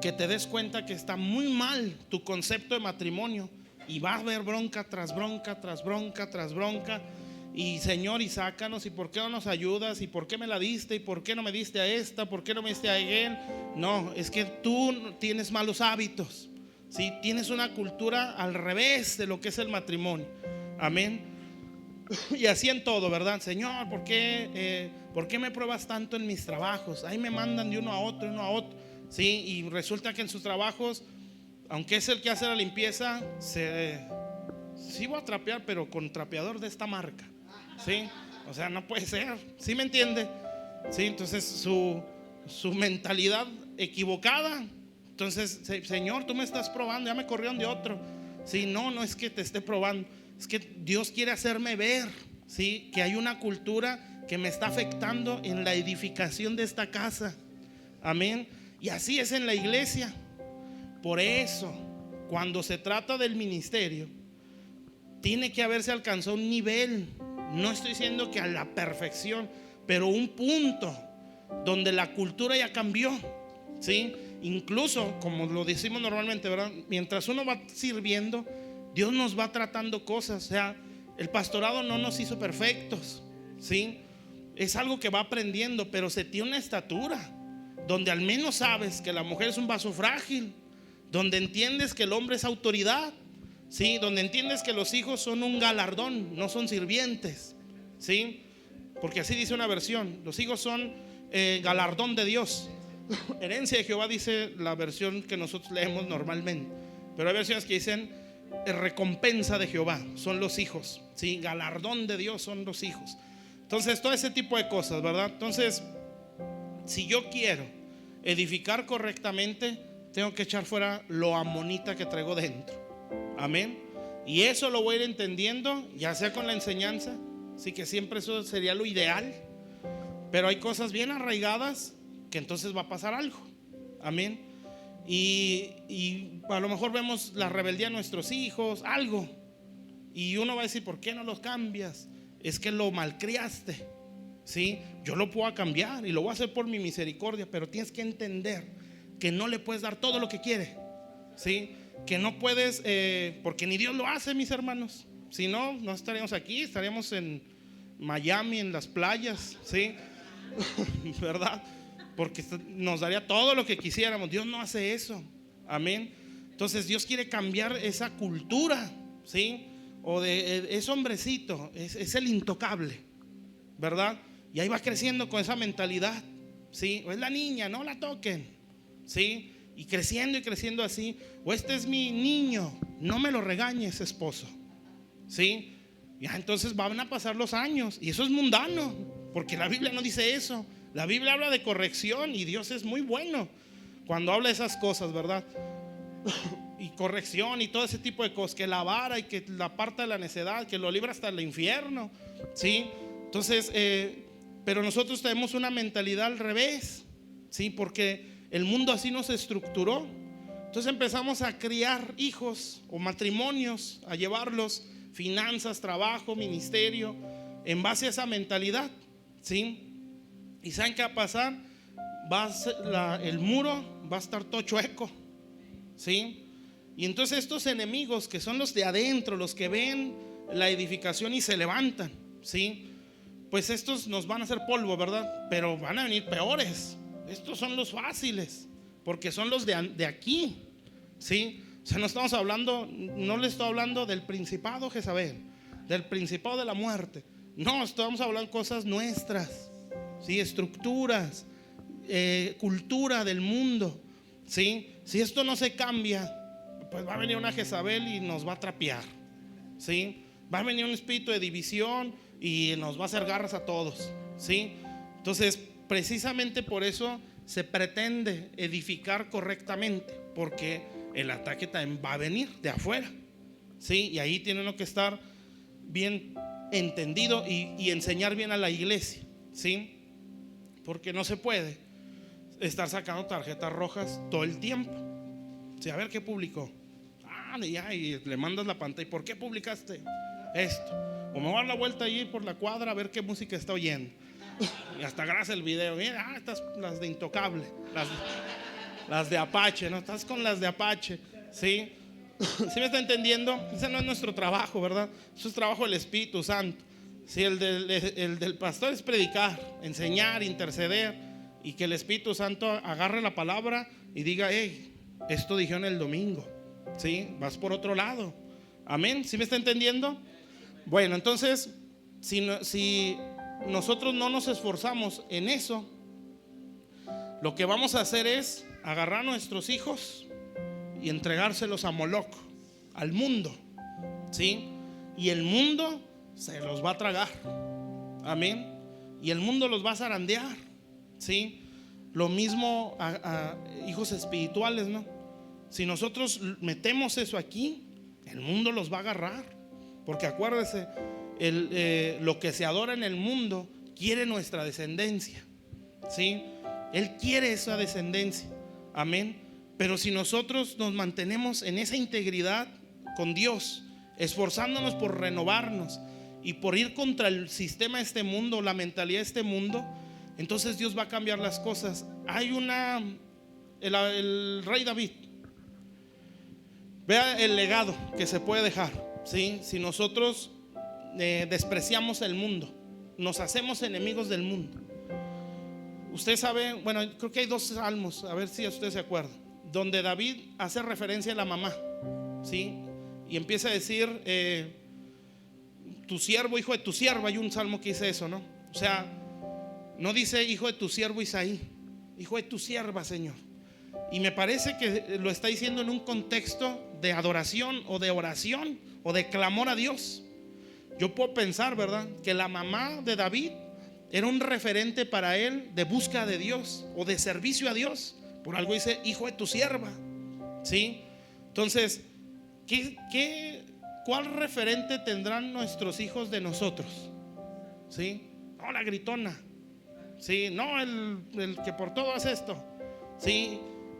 Speaker 1: que te des cuenta que está muy mal tu concepto de matrimonio, y va a haber bronca tras bronca, tras bronca, tras bronca. Y Señor, y sácanos, y por qué no nos ayudas, y por qué me la diste, y por qué no me diste a esta, por qué no me diste a aquel. No, es que tú tienes malos hábitos, ¿sí? Tienes una cultura al revés de lo que es el matrimonio. Amén. Y así en todo, ¿verdad? Señor, ¿por qué me pruebas tanto en mis trabajos? Ahí me mandan de uno a otro, ¿sí? Y resulta que en sus trabajos, aunque es el que hace la limpieza, sí voy a trapear, pero con trapeador de esta marca, ¿sí? O sea, no puede ser, ¿sí me entiende? ¿Sí? Entonces su mentalidad equivocada. Entonces, Señor, tú me estás probando, ya me corrieron de otro. Sí, no es que te esté probando, es que Dios quiere hacerme ver, ¿sí? Que hay una cultura que me está afectando en la edificación de esta casa. Amén. Y así es en la iglesia. Por eso, cuando se trata del ministerio, tiene que haberse alcanzado un nivel, no estoy diciendo que a la perfección, pero un punto donde la cultura ya cambió, ¿sí? Incluso, como lo decimos normalmente, ¿verdad? Mientras uno va sirviendo, Dios nos va tratando cosas. O sea, el pastorado no nos hizo perfectos, ¿sí? Es algo que va aprendiendo, pero se tiene una estatura donde al menos sabes que la mujer es un vaso frágil, donde entiendes que el hombre es autoridad, ¿sí? Donde entiendes que los hijos son un galardón, no son sirvientes, ¿sí? Porque así dice una versión: los hijos son galardón de Dios. Herencia de Jehová, dice la versión que nosotros leemos normalmente, pero hay versiones que dicen recompensa de Jehová, son los hijos, ¿sí? Galardón de Dios son los hijos. Entonces, todo ese tipo de cosas, ¿verdad? Entonces, si yo quiero edificar correctamente, tengo que echar fuera lo amonita que traigo dentro. Amén. Y eso lo voy a ir entendiendo, ya sea con la enseñanza, sí, que siempre eso sería lo ideal. Pero hay cosas bien arraigadas que entonces va a pasar algo. Amén. Y a lo mejor vemos la rebeldía de nuestros hijos, algo, y uno va a decir: ¿por qué no los cambias? Es que lo malcriaste. ¿Sí? Yo lo puedo cambiar y lo voy a hacer por mi misericordia, pero tienes que entender que no le puedes dar todo lo que quiere. ¿Sí? Que no puedes, porque ni Dios lo hace, mis hermanos. Si no, no estaríamos aquí, estaríamos en Miami, en las playas. ¿Sí? ¿Verdad? Porque nos daría todo lo que quisiéramos. Dios no hace eso. Amén. Entonces Dios quiere cambiar esa cultura, ¿sí? O de es hombrecito, es el intocable, ¿verdad? Y ahí va creciendo con esa mentalidad, ¿sí? O es la niña, no la toquen, ¿sí? Y creciendo así. O este es mi niño, no me lo regañes, esposo, ¿sí? Ya entonces van a pasar los años y eso es mundano, porque la Biblia no dice eso. La Biblia habla de corrección y Dios es muy bueno cuando habla de esas cosas, ¿verdad? Y corrección y todo ese tipo de cosas, que la vara y que la aparta de la necedad, que lo libra hasta el infierno, ¿sí? Entonces, pero nosotros tenemos una mentalidad al revés, ¿sí? Porque el mundo así nos estructuró. Entonces empezamos a criar hijos o matrimonios, a llevarlos finanzas, trabajo, ministerio, en base a esa mentalidad, ¿sí? ¿Y saben qué va a pasar? El muro va a estar todo chueco, ¿sí? Y entonces estos enemigos, que son los de adentro, los que ven la edificación y se levantan, ¿sí? Pues estos nos van a hacer polvo, ¿verdad? Pero van a venir peores. Estos son los fáciles, porque son los de aquí, ¿sí? O sea, no estamos hablando, no le estoy hablando del principado Jezabel, del principado de la muerte. No, estamos hablando de cosas nuestras, ¿sí? Estructuras, cultura del mundo, ¿sí? Si esto no se cambia, pues va a venir una Jezabel y nos va a trapear, ¿sí? Va a venir un espíritu de división y nos va a hacer garras a todos, ¿sí? Entonces, precisamente por eso se pretende edificar correctamente, porque el ataque también va a venir de afuera, ¿sí? Y ahí tiene uno que estar bien entendido y enseñar bien a la iglesia, ¿sí? Porque no se puede estar sacando tarjetas rojas todo el tiempo. Sí, a ver qué publicó. Ya, y le mandas la pantalla. ¿Por qué publicaste esto? O me voy a dar la vuelta allí por la cuadra a ver qué música está oyendo. Y hasta grabas el video. Mira, estas las de Intocable, las de Apache, ¿no? Estás con las de Apache, ¿sí? ¿Sí me está entendiendo? Ese no es nuestro trabajo, ¿verdad? Eso es trabajo del Espíritu Santo. Sí, el del pastor es predicar, enseñar, interceder, y que el Espíritu Santo agarre la palabra y diga: hey, esto dijeron el domingo, ¿sí? Vas por otro lado. Amén. ¿Sí me está entendiendo? Bueno, entonces, si nosotros no nos esforzamos en eso, lo que vamos a hacer es agarrar a nuestros hijos y entregárselos a Moloch, al mundo, ¿sí? Y el mundo se los va a tragar. Amén. Y el mundo los va a zarandear, ¿sí? Lo mismo a hijos espirituales, ¿no? Si nosotros metemos eso aquí, el mundo los va a agarrar. Porque acuérdese, lo que se adora en el mundo quiere nuestra descendencia, ¿sí? Él quiere esa descendencia. Amén. Pero si nosotros nos mantenemos en esa integridad con Dios, esforzándonos por renovarnos y por ir contra el sistema de este mundo, la mentalidad de este mundo, entonces Dios va a cambiar las cosas. Hay el rey David, vea el legado que se puede dejar, ¿sí? Si nosotros despreciamos el mundo, nos hacemos enemigos del mundo. Usted sabe, bueno, creo que hay 2 salmos, a ver si usted se acuerda, donde David hace referencia a la mamá, ¿sí? Y empieza a decir, tu siervo, hijo de tu sierva. Hay un salmo que dice eso, ¿no? O sea, no dice hijo de tu siervo Isaí, hijo de tu sierva, Señor. Y me parece que lo está diciendo en un contexto de adoración o de oración o de clamor a Dios. Yo puedo pensar, ¿verdad?, que la mamá de David era un referente para él de búsqueda de Dios o de servicio a Dios. Por algo dice hijo de tu sierva, ¿sí? Entonces, ¿cuál referente tendrán nuestros hijos de nosotros? ¿Sí? No, la gritona, Sí, no, el que por todo hace esto. Sí,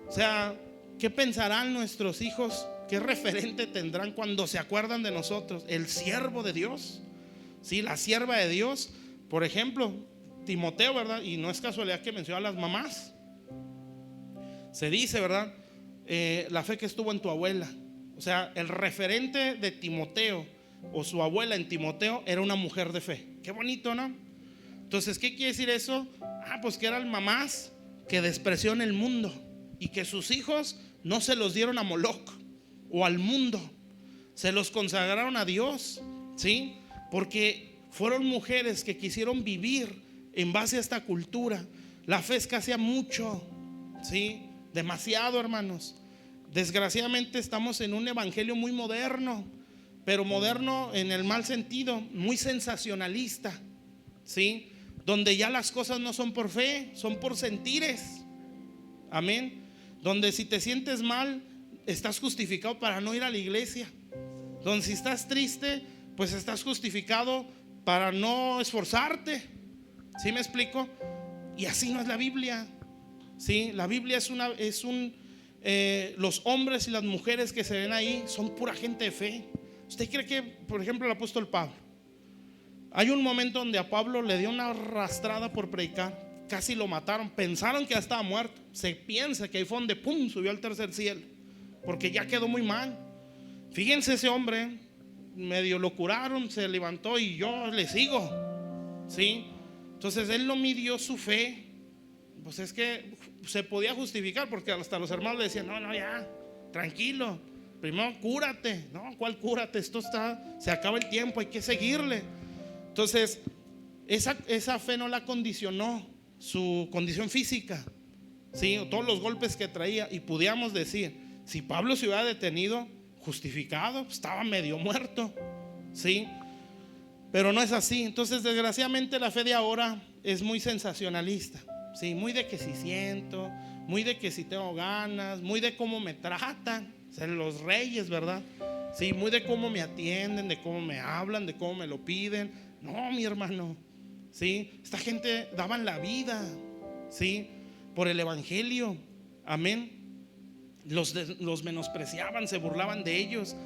Speaker 1: o sea, ¿qué pensarán nuestros hijos? ¿Qué referente tendrán cuando se acuerdan de nosotros? El siervo de Dios, sí, la sierva de Dios. Por ejemplo, Timoteo, ¿verdad? Y no es casualidad que menciona a las mamás. Se dice, ¿verdad? La fe que estuvo en tu abuela. O sea, el referente de Timoteo o su abuela en Timoteo era una mujer de fe. Qué bonito, ¿no? Entonces, ¿qué quiere decir eso? Pues que eran mamás que despreció en el mundo y que sus hijos no se los dieron a Moloch o al mundo, se los consagraron a Dios, ¿sí? Porque fueron mujeres que quisieron vivir en base a esta cultura. La fe escasea mucho, ¿sí? Demasiado, hermanos. Desgraciadamente estamos en un evangelio muy moderno, pero moderno en el mal sentido, muy sensacionalista, ¿sí? Donde ya las cosas no son por fe, son por sentires. Amén. Donde si te sientes mal, estás justificado para no ir a la iglesia. Donde si estás triste, pues estás justificado para no esforzarte. ¿Sí me explico? Y así no es la Biblia. ¿Sí? La Biblia los hombres y las mujeres que se ven ahí son pura gente de fe. ¿Usted cree que, por ejemplo, el apóstol Pablo, hay un momento donde a Pablo le dio una arrastrada por predicar, casi lo mataron, pensaron que ya estaba muerto, se piensa que ahí fue donde pum, subió al tercer cielo, porque ya quedó muy mal. Fíjense, ese hombre medio lo curaron, se levantó y yo le sigo, ¿sí? Entonces él no midió su fe. Pues es que se podía justificar, porque hasta los hermanos le decían: no, ya, tranquilo, primero cúrate. No, ¿cuál cúrate? Se acaba el tiempo, hay que seguirle. Entonces esa fe no la condicionó su condición física, ¿sí? Todos los golpes que traía. Y pudiéramos decir, si Pablo se hubiera detenido, justificado, estaba medio muerto, ¿sí? Pero no es así. Entonces, desgraciadamente, la fe de ahora es muy sensacionalista, ¿sí? Muy de que si siento, muy de que si tengo ganas, muy de cómo me tratan, o sea, los reyes, ¿verdad? Sí, muy de cómo me atienden, de cómo me hablan, de cómo me lo piden. No, mi hermano, ¿sí? Esta gente daban la vida, ¿sí? Por el evangelio, amén. Los menospreciaban, se burlaban de ellos,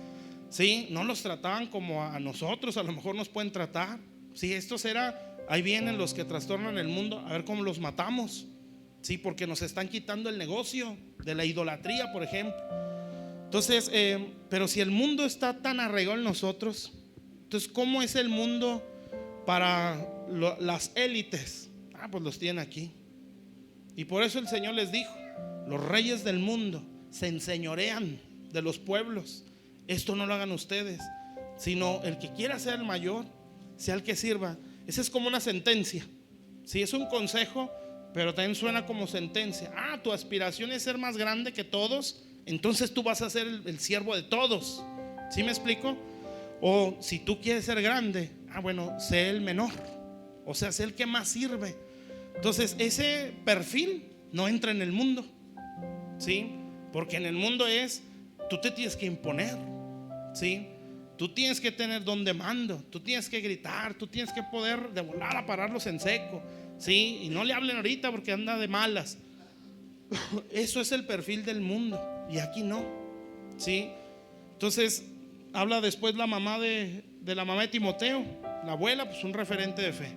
Speaker 1: ¿sí? No los trataban como a nosotros a lo mejor nos pueden tratar, ¿sí? Ahí vienen los que trastornan el mundo, a ver cómo los matamos, ¿sí? Porque nos están quitando el negocio de la idolatría, por ejemplo. Entonces, pero si el mundo está tan arraigado en nosotros, entonces ¿cómo es el mundo para las élites? Pues los tienen aquí. Y por eso el Señor les dijo: los reyes del mundo se enseñorean de los pueblos. Esto no lo hagan ustedes, sino el que quiera ser el mayor, sea el que sirva. Esa es como una sentencia, sí, es un consejo, pero también suena como sentencia. Tu aspiración es ser más grande que todos, entonces tú vas a ser el siervo de todos. ¿Sí me explico? O si tú quieres ser grande, bueno, sé el menor, o sea, sé el que más sirve. Entonces ese perfil no entra en el mundo, ¿sí? Porque en el mundo tú te tienes que imponer, ¿sí? Tú tienes que tener don de mando, tú tienes que gritar, tú tienes que poder de volar a pararlos en seco, ¿sí? Y no le hablen ahorita porque anda de malas. Eso es el perfil del mundo, y aquí no, ¿sí? Entonces habla después la mamá de la mamá de Timoteo, la abuela, pues un referente de fe.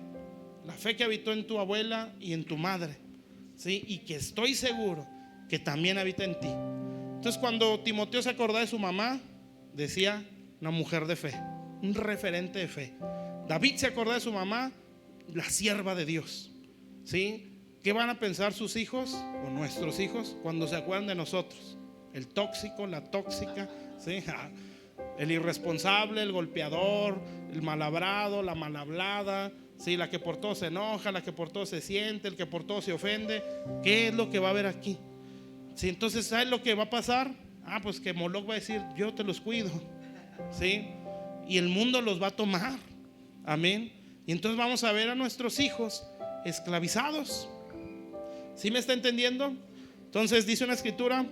Speaker 1: La fe que habitó en tu abuela y en tu madre, ¿sí? Y que estoy seguro que también habita en ti. Entonces, cuando Timoteo se acordaba de su mamá, decía: una mujer de fe, un referente de fe. David se acordaba de su mamá, la sierva de Dios, ¿sí? ¿Qué van a pensar sus hijos o nuestros hijos cuando se acuerdan de nosotros? El tóxico, la tóxica, ¿sí? El irresponsable, el golpeador, el malhablado, la malhablada, ¿sí? La que por todo se enoja, la que por todo se siente, el que por todo se ofende. ¿Qué es lo que va a haber aquí? ¿Sí? Entonces, ¿sabes lo que va a pasar? Pues que Moloch va a decir: yo te los cuido, ¿sí? Y el mundo los va a tomar, amén. Y entonces vamos a ver a nuestros hijos esclavizados. ¿Sí me está entendiendo? Entonces dice una escritura,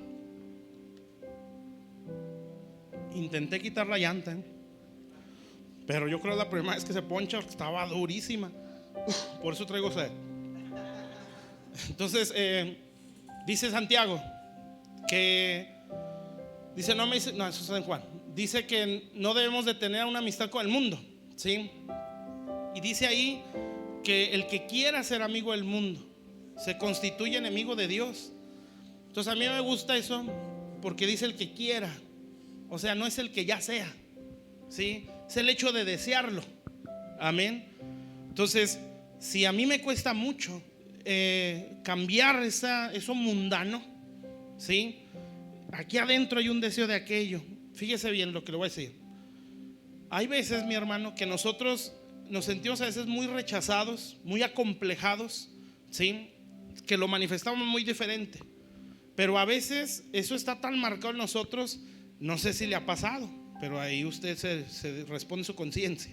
Speaker 1: intenté quitar la llanta, pero yo creo que la primera vez que se poncha, estaba durísima. Por eso traigo sed. Entonces, dice Santiago que, dice, no, eso es San Juan, dice que no debemos de tener una amistad con el mundo, ¿sí? Y dice ahí que el que quiera ser amigo del mundo se constituye enemigo de Dios. Entonces a mí me gusta eso porque dice el que quiera, o sea, no es el que ya sea, ¿sí? Es el hecho de desearlo. Amén. Entonces, si a mí me cuesta mucho cambiar eso mundano, ¿sí? Aquí adentro hay un deseo de aquello. Fíjese bien lo que le voy a decir. Hay veces, mi hermano, que nosotros nos sentimos a veces muy rechazados, muy acomplejados, ¿sí? Que lo manifestamos muy diferente. Pero a veces eso está tan marcado en nosotros, no sé si le ha pasado, pero ahí usted se responde su conciencia,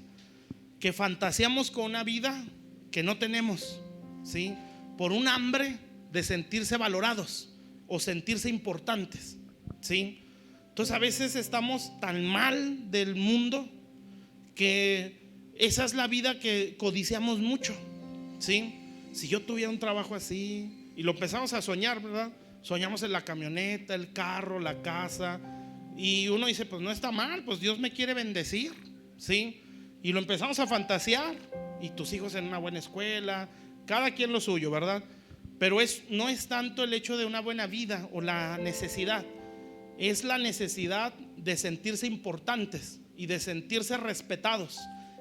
Speaker 1: que fantaseamos con una vida que no tenemos, ¿sí? Por un hambre de sentirse valorados o sentirse importantes, ¿sí? Entonces a veces estamos tan mal del mundo que esa es la vida que codiciamos mucho, ¿sí? Si yo tuviera un trabajo así, y lo empezamos a soñar, ¿verdad? Soñamos en la camioneta, el carro, la casa, y uno dice, pues no está mal, pues Dios me quiere bendecir, ¿sí? Y lo empezamos a fantasear, y tus hijos en una buena escuela, cada quien lo suyo, ¿verdad? Pero no es tanto el hecho de una buena vida o la necesidad, es la necesidad de sentirse importantes y de sentirse respetados.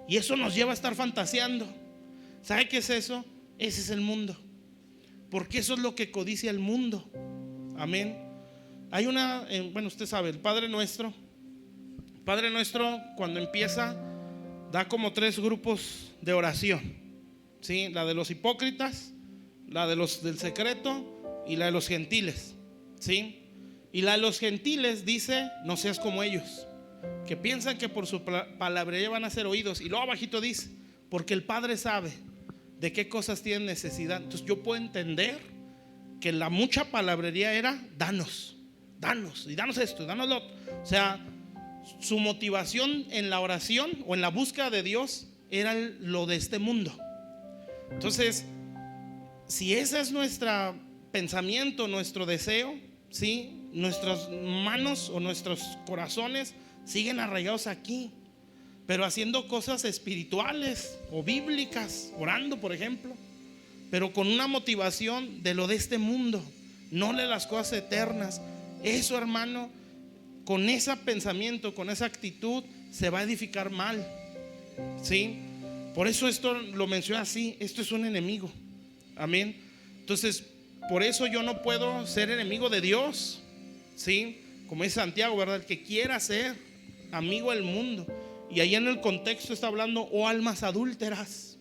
Speaker 1: Y eso nos lleva a estar fantaseando. ¿Sabe qué es eso? Ese es el mundo, porque eso es lo que codicia el mundo. Amén. Hay bueno, usted sabe, el Padre Nuestro cuando empieza da como 3 grupos de oración, ¿sí? La de los hipócritas, la de los del secreto y la de los gentiles, ¿sí? Y la de los gentiles dice: no seas como ellos, que piensan que por su palabrería van a ser oídos. Y luego abajito dice: porque el Padre sabe de qué cosas tienen necesidad. Entonces yo puedo entender que la mucha palabrería era danos y danos esto, danos lo otro. O sea, su motivación en la oración o en la búsqueda de Dios era lo de este mundo. Entonces, si ese es nuestro pensamiento, nuestro deseo, ¿sí? Nuestras manos o nuestros corazones siguen arraigados aquí, pero haciendo cosas espirituales o bíblicas, orando por ejemplo, pero con una motivación de lo de este mundo, no de las cosas eternas. Eso, hermano, con ese pensamiento, con esa actitud, se va a edificar mal, ¿sí? Por eso esto lo menciona así: esto es un enemigo. Amén. Entonces, por eso yo no puedo ser enemigo de Dios, ¿sí? Como dice Santiago, ¿verdad? El que quiera ser amigo del mundo. Y ahí en el contexto está hablando: oh almas adúlteras,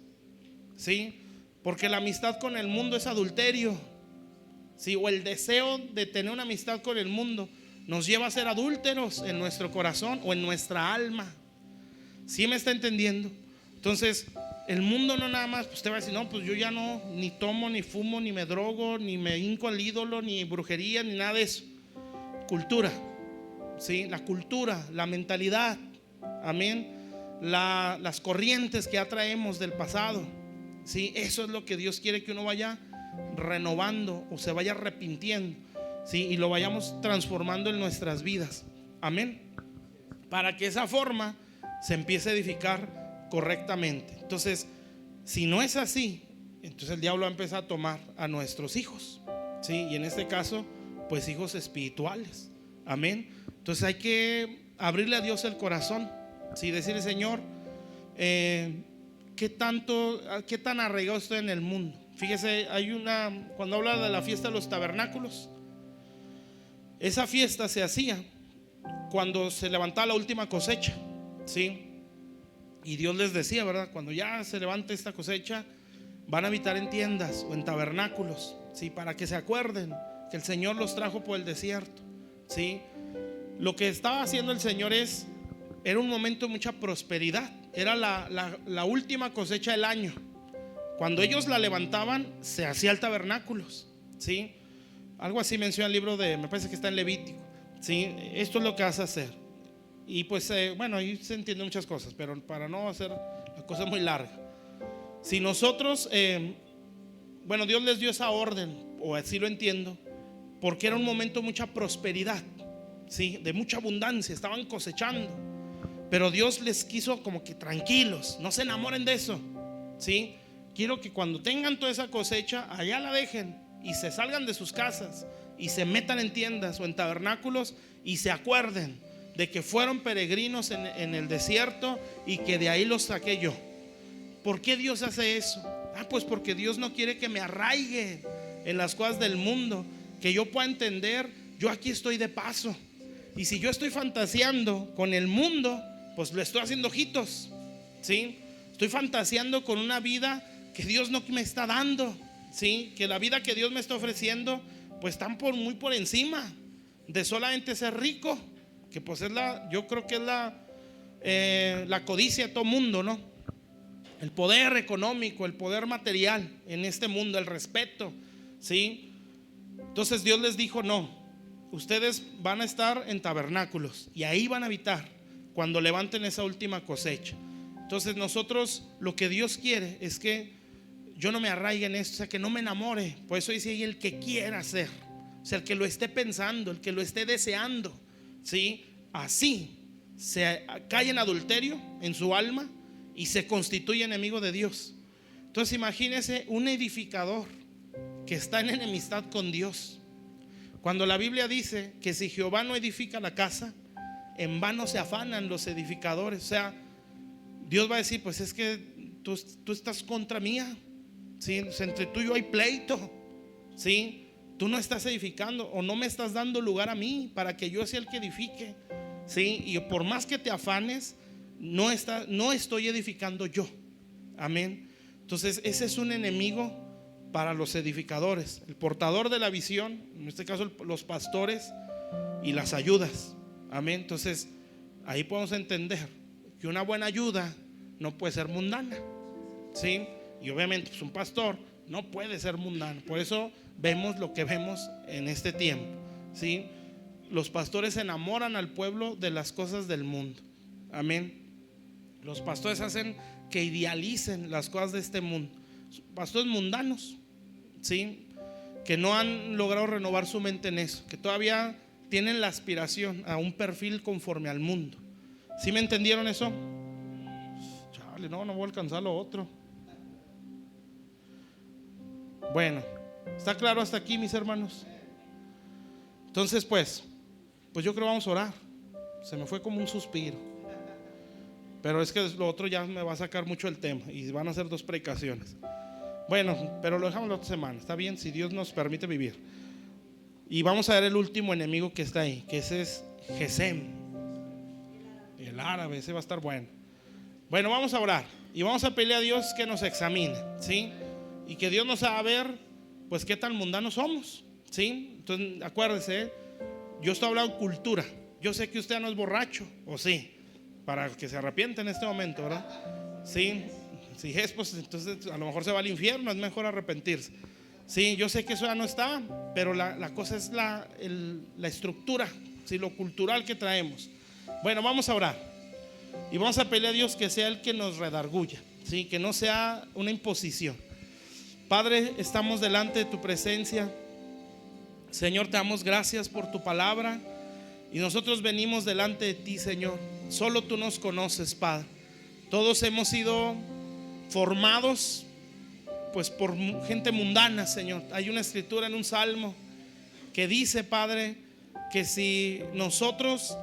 Speaker 1: ¿sí? Porque la amistad con el mundo es adulterio, ¿sí? O el deseo de tener una amistad con el mundo nos lleva a ser adúlteros en nuestro corazón o en nuestra alma. ¿Sí me está entendiendo? Entonces, el mundo no nada más, pues te va a decir: no, pues yo ya no, ni tomo, ni fumo, ni me drogo, ni me hinco al ídolo, ni brujería, ni nada de eso. Cultura, ¿sí? La cultura, la mentalidad, amén. Las corrientes que atraemos del pasado, ¿sí? Eso es lo que Dios quiere que uno vaya renovando o se vaya arrepintiendo, ¿sí? Y lo vayamos transformando en nuestras vidas, amén, para que esa forma se empiece a edificar correctamente. Entonces, si no es así, entonces el diablo va a empezar a tomar a nuestros hijos, ¿sí? Y en este caso, pues hijos espirituales, amén. Entonces hay que abrirle a Dios el corazón, ¿sí? Decirle: Señor, ¿qué tan arraigado estoy en el mundo? Fíjese, cuando habla de la fiesta de los tabernáculos, esa fiesta se hacía cuando se levantaba la última cosecha, ¿sí? Y Dios les decía, ¿verdad? Cuando ya se levante esta cosecha, van a habitar en tiendas o en tabernáculos, ¿sí? Para que se acuerden que el Señor los trajo por el desierto, ¿sí? Lo que estaba haciendo el Señor era un momento de mucha prosperidad. Era la última cosecha del año. Cuando ellos la levantaban, se hacía el tabernáculos, ¿sí? Algo así menciona el libro me parece que está en Levítico, ¿sí? Esto es lo que vas a hacer. Y pues bueno, ahí se entienden muchas cosas, pero para no hacer la cosa muy larga, si nosotros bueno, Dios les dio esa orden, o así lo entiendo, porque era un momento de mucha prosperidad, ¿sí? De mucha abundancia, estaban cosechando. Pero Dios les quiso como que tranquilos, no se enamoren de eso, ¿sí? Quiero que cuando tengan toda esa cosecha, allá la dejen y se salgan de sus casas y se metan en tiendas o en tabernáculos y se acuerden de que fueron peregrinos en el desierto y que de ahí los saqué yo. ¿Por qué Dios hace eso? Pues porque Dios no quiere que me arraigue en las cosas del mundo, que yo pueda entender, yo aquí estoy de paso. Y si yo estoy fantaseando con el mundo, pues lo estoy haciendo ojitos, ¿sí? Estoy fantaseando con una vida que Dios no me está dando, ¿sí? Que la vida que Dios me está ofreciendo, pues están muy por encima de solamente ser rico, que pues es yo creo que es la codicia de todo mundo, ¿no? El poder económico, el poder material en este mundo, el respeto, ¿sí? Entonces Dios les dijo: no, ustedes van a estar en tabernáculos y ahí van a habitar cuando levanten esa última cosecha. Entonces nosotros, lo que Dios quiere es que yo no me arraigue en esto, o sea, que no me enamore. Por eso dice ahí: el que quiera hacer, o sea, el que lo esté pensando, el que lo esté deseando, ¿sí? Así se cae en adulterio en su alma y se constituye enemigo de Dios. Entonces imagínese un edificador que está en enemistad con Dios. Cuando la Biblia dice que si Jehová no edifica la casa, en vano se afanan los edificadores. O sea, Dios va a decir: pues es que tú estás contra mía, ¿sí? O sea, entre tú y yo hay pleito, ¿sí? Tú no estás edificando o no me estás dando lugar a mí para que yo sea el que edifique, ¿sí? Y por más que te afanes, no estoy edificando yo. Amén. Entonces ese es un enemigo para los edificadores, el portador de la visión, en este caso los pastores y las ayudas. Amén. Entonces ahí podemos entender que una buena ayuda no puede ser mundana, ¿sí? Y obviamente pues un pastor no puede ser mundano. Por eso vemos lo que vemos en este tiempo, ¿sí? Los pastores enamoran al pueblo de las cosas del mundo. Amén. Los pastores hacen que idealicen las cosas de este mundo. Pastores mundanos, ¿sí? Que no han logrado renovar su mente en eso, que todavía tienen la aspiración a un perfil conforme al mundo. ¿Sí me entendieron eso? Chale, no voy a alcanzar lo otro. Bueno, ¿está claro hasta aquí, mis hermanos? Entonces pues yo creo que vamos a orar. Se me fue como un suspiro, pero es que lo otro ya me va a sacar mucho el tema y van a ser 2 predicaciones. Bueno, pero lo dejamos la otra semana, está bien, si Dios nos permite vivir. Y vamos a ver el último enemigo que está ahí, que ese es Gesem, el árabe. Ese va a estar bueno. Bueno, vamos a orar y vamos a pedirle a Dios que nos examine, ¿sí? Y que Dios nos haga ver pues qué tan mundanos somos, ¿sí? Entonces acuérdese, yo estoy hablando de cultura. Yo sé que usted no es borracho, o sí, para que se arrepienta en este momento, ¿verdad? Sí, si es, pues entonces a lo mejor se va al infierno. Es mejor arrepentirse. Sí, yo sé que eso ya no está, pero la cosa es la estructura, ¿sí? Lo cultural que traemos. Bueno, vamos a orar y vamos a pedirle a Dios que sea el que nos redarguya, ¿sí? Que no sea una imposición. Padre, estamos delante de tu presencia. Señor, te damos gracias por tu palabra y nosotros venimos delante de ti, Señor. Solo tú nos conoces, Padre. Todos hemos sido formados pues por gente mundana, Señor. Hay una escritura en un salmo que dice, Padre, que si nosotros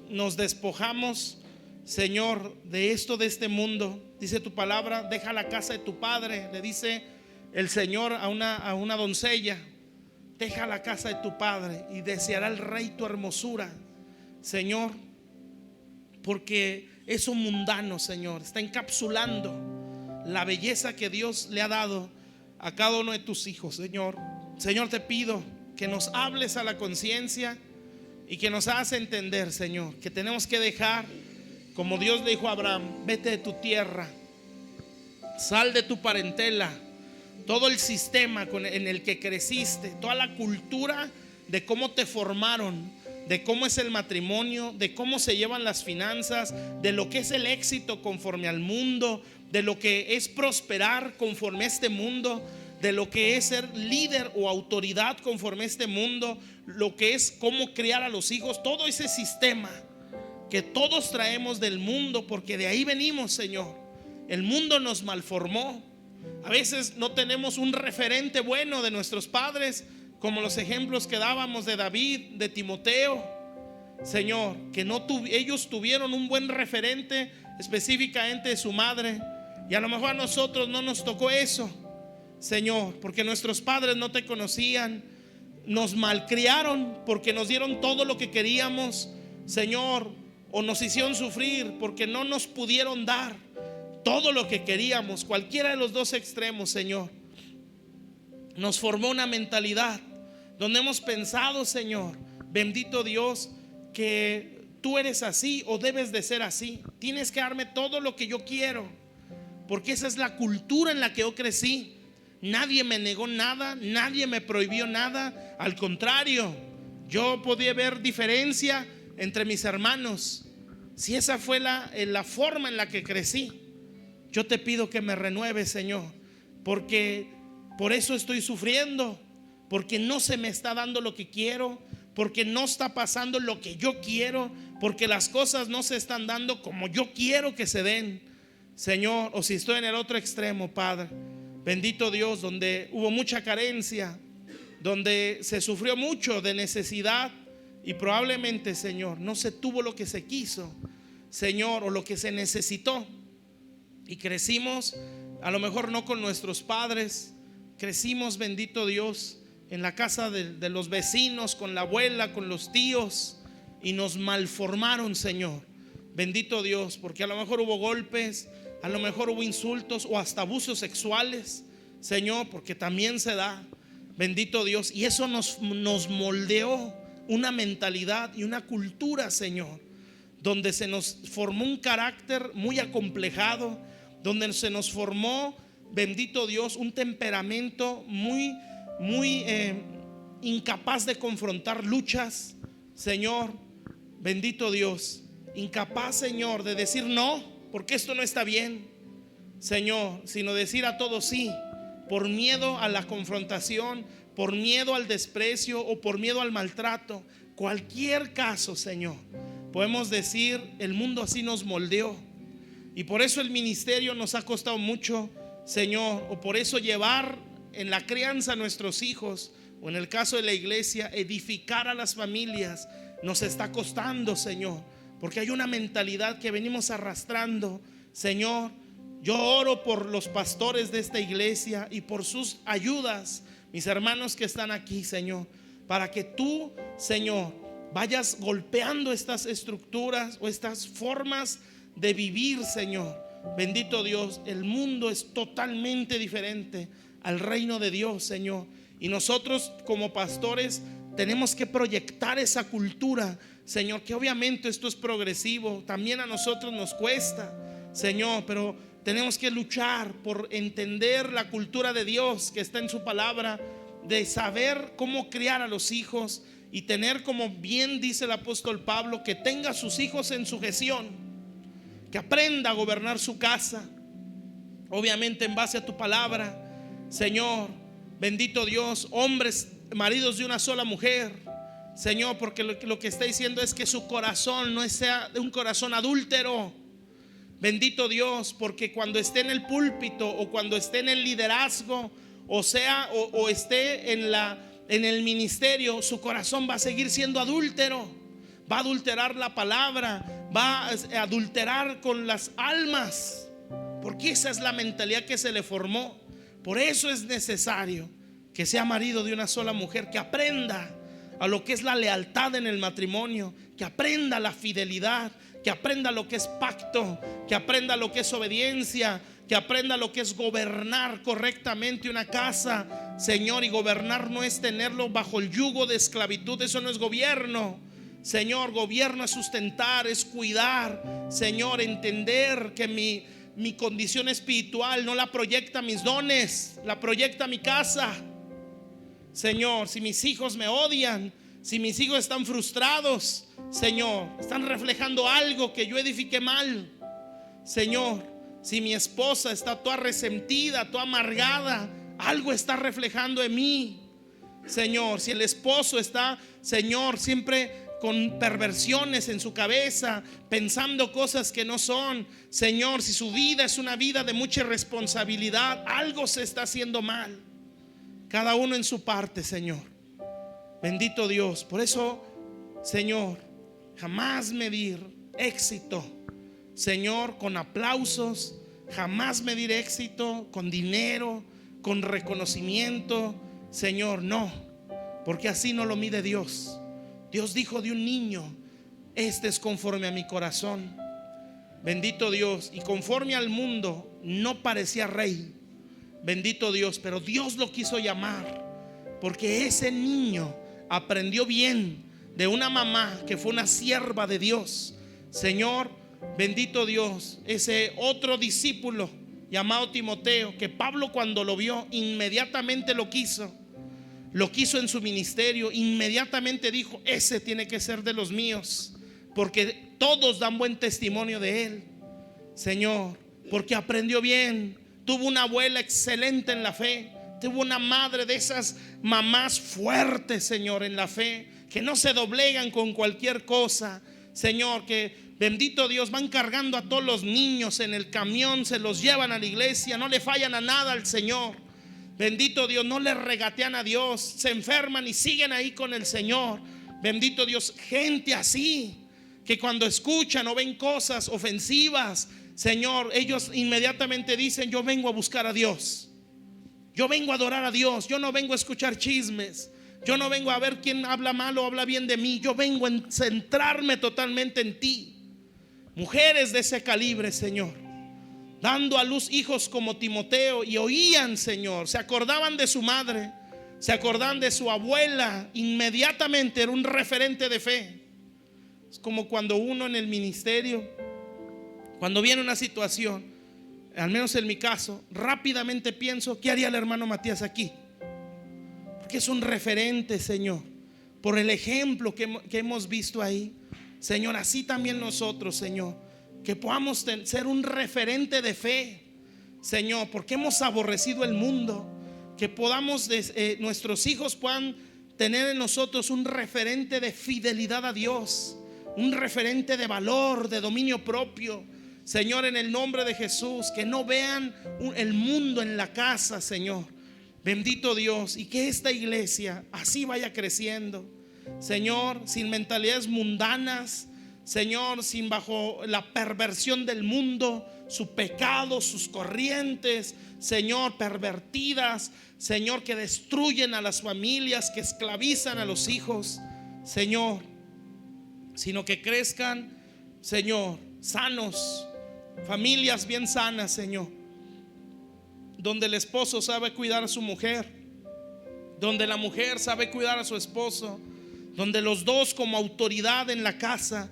Speaker 1: nos despojamos, Señor, de este mundo, dice tu palabra, deja la casa de tu padre. Le dice el Señor a una doncella: deja la casa de tu padre y deseará el rey tu hermosura, Señor. Porque eso mundano, Señor, está encapsulando la belleza que Dios le ha dado a cada uno de tus hijos, Señor. Señor, te pido que nos hables a la conciencia y que nos hagas entender, Señor, que tenemos que dejar, como Dios le dijo a Abraham: vete de tu tierra, sal de tu parentela, todo el sistema en el que creciste, toda la cultura de cómo te formaron, de cómo es el matrimonio, de cómo se llevan las finanzas, de lo que es el éxito conforme al mundo, de lo que es prosperar conforme a este mundo. de lo que es ser líder o autoridad conforme a este mundo, lo que es cómo criar a los hijos, todo ese sistema que todos traemos del mundo, porque de ahí venimos, Señor. El mundo nos malformó. A veces no tenemos un referente bueno de nuestros padres, como los ejemplos que dábamos de David, de Timoteo, Señor, que ellos tuvieron un buen referente específicamente de su madre, y a lo mejor a nosotros no nos tocó eso, Señor, porque nuestros padres no te conocían, nos malcriaron porque nos dieron todo lo que queríamos, Señor, o nos hicieron sufrir porque no nos pudieron dar todo lo que queríamos. Cualquiera de los dos extremos, Señor, nos formó una mentalidad donde hemos pensado, Señor, bendito Dios, que tú eres así o debes de ser así. Tienes que darme todo lo que yo quiero, porque esa es la cultura en la que yo crecí. Nadie me negó nada, nadie me prohibió nada. Al contrario, yo podía ver diferencia entre mis hermanos. Si esa fue la forma en la que crecí, yo te pido que me renueves, Señor, porque por eso estoy sufriendo, porque no se me está dando lo que quiero, porque no está pasando lo que yo quiero, porque las cosas no se están dando como yo quiero que se den, Señor. O si estoy en el otro extremo, Padre, bendito Dios, donde hubo mucha carencia, donde se sufrió mucho de necesidad y probablemente, Señor, no se tuvo lo que se quiso, Señor, o lo que se necesitó, y crecimos a lo mejor no con nuestros padres, crecimos, bendito Dios, en la casa de los vecinos, con la abuela, con los tíos, y nos malformaron, Señor. Bendito Dios, porque a lo mejor hubo golpes, a lo mejor hubo insultos o hasta abusos sexuales, Señor, porque también se da, bendito Dios. Y eso nos moldeó una mentalidad y una cultura, Señor, donde se nos formó un carácter muy acomplejado, donde se nos formó, bendito Dios, un temperamento muy incapaz de confrontar luchas, Señor, bendito Dios, incapaz, Señor, de decir no, porque esto no está bien, Señor, sino decir a todos sí, por miedo a la confrontación, por miedo al desprecio o por miedo al maltrato. Cualquier caso, Señor, podemos decir, el mundo así nos moldeó, y por eso el ministerio nos ha costado mucho, Señor, o por eso llevar en la crianza a nuestros hijos, o en el caso de la iglesia, edificar a las familias, nos está costando, Señor, porque hay una mentalidad que venimos arrastrando, Señor. Yo oro por los pastores de esta iglesia y por sus ayudas, mis hermanos que están aquí, Señor, para que tú, Señor, vayas golpeando estas estructuras o estas formas de vivir, Señor. Bendito Dios, el mundo es totalmente diferente al reino de Dios, Señor, y nosotros como pastores tenemos que proyectar esa cultura, Señor, que obviamente esto es progresivo, también a nosotros nos cuesta, Señor, pero tenemos que luchar por entender la cultura de Dios que está en su palabra, de saber cómo criar a los hijos y tener, como bien dice el apóstol Pablo, que tenga a sus hijos en sujeción, que aprenda a gobernar su casa, obviamente en base a tu palabra, Señor. Bendito Dios, hombres, maridos de una sola mujer, Señor, porque lo que está diciendo es que su corazón no sea de un corazón adúltero. Bendito Dios, porque cuando esté en el púlpito o cuando esté en el liderazgo, o esté en el ministerio, su corazón va a seguir siendo adúltero. Va a adulterar la palabra, va a adulterar con las almas, porque esa es la mentalidad que se le formó. Por eso es necesario que sea marido de una sola mujer, que aprenda a lo que es la lealtad en el matrimonio, que aprenda la fidelidad, que aprenda lo que es pacto, que aprenda lo que es obediencia, que aprenda lo que es gobernar correctamente una casa, Señor. Y gobernar no es tenerlo bajo el yugo de esclavitud, eso no es gobierno, Señor. Gobierno es sustentar, es cuidar, Señor, entender que mi condición espiritual no la proyecta mis dones, la proyecta mi casa, Señor. Si mis hijos me odian, si mis hijos están frustrados, Señor, están reflejando algo que yo edifiqué mal, Señor. Si mi esposa está toda resentida, toda amargada, algo está reflejando en mí, Señor. Si el esposo está, Señor, siempre con perversiones en su cabeza, pensando cosas que no son, Señor, si su vida es una vida de mucha responsabilidad, algo se está haciendo mal. Cada uno en su parte, Señor. Bendito Dios. Por eso, Señor, jamás medir éxito, Señor, con aplausos. Jamás medir éxito con dinero, con reconocimiento, Señor, no, porque así no lo mide Dios. Dios dijo de un niño: este es conforme a mi corazón. Bendito Dios. Y conforme al mundo no parecía rey, bendito Dios, pero Dios lo quiso llamar porque ese niño aprendió bien de una mamá que fue una sierva de Dios. Señor, bendito Dios. Ese otro discípulo llamado Timoteo, que Pablo cuando lo vio inmediatamente lo quiso en su ministerio. Inmediatamente dijo: ese tiene que ser de los míos, porque todos dan buen testimonio de él, Señor, porque aprendió bien. Tuvo una abuela excelente en la fe. Tuvo una madre de esas mamás fuertes, Señor, en la fe, que no se doblegan con cualquier cosa, Señor, que bendito Dios, van cargando a todos los niños en el camión, se los llevan a la iglesia, no le fallan a nada al Señor. Bendito Dios, no le regatean a Dios, se enferman y siguen ahí con el Señor. Bendito Dios, gente así, que cuando escuchan o ven cosas ofensivas, Señor, ellos inmediatamente dicen: yo vengo a buscar a Dios, yo vengo a adorar a Dios, yo no vengo a escuchar chismes, yo no vengo a ver quién habla mal o habla bien de mí, yo vengo a centrarme totalmente en ti. Mujeres de ese calibre, Señor, dando a luz hijos como Timoteo, y oían, Señor, se acordaban de su madre, se acordaban de su abuela, inmediatamente era un referente de fe. Es como cuando uno en el ministerio, cuando viene una situación, al menos en mi caso, rápidamente pienso: ¿qué haría el hermano Matías aquí? Porque es un referente, Señor, por el ejemplo que hemos visto ahí. Señor, así también nosotros, Señor, que podamos ser un referente de fe, Señor, porque hemos aborrecido el mundo. Que podamos, nuestros hijos puedan tener en nosotros un referente de fidelidad a Dios, un referente de valor, de dominio propio, Señor, en el nombre de Jesús. Que no vean el mundo en la casa, Señor, bendito Dios. Y que esta iglesia así vaya creciendo, Señor, sin mentalidades mundanas, Señor, sin bajo la perversión del mundo, su pecado, sus corrientes, Señor, pervertidas, Señor, que destruyen a las familias, que esclavizan a los hijos, Señor, sino que crezcan, Señor, sanos, familias bien sanas, Señor, donde el esposo sabe cuidar a su mujer, donde la mujer sabe cuidar a su esposo, donde los dos como autoridad en la casa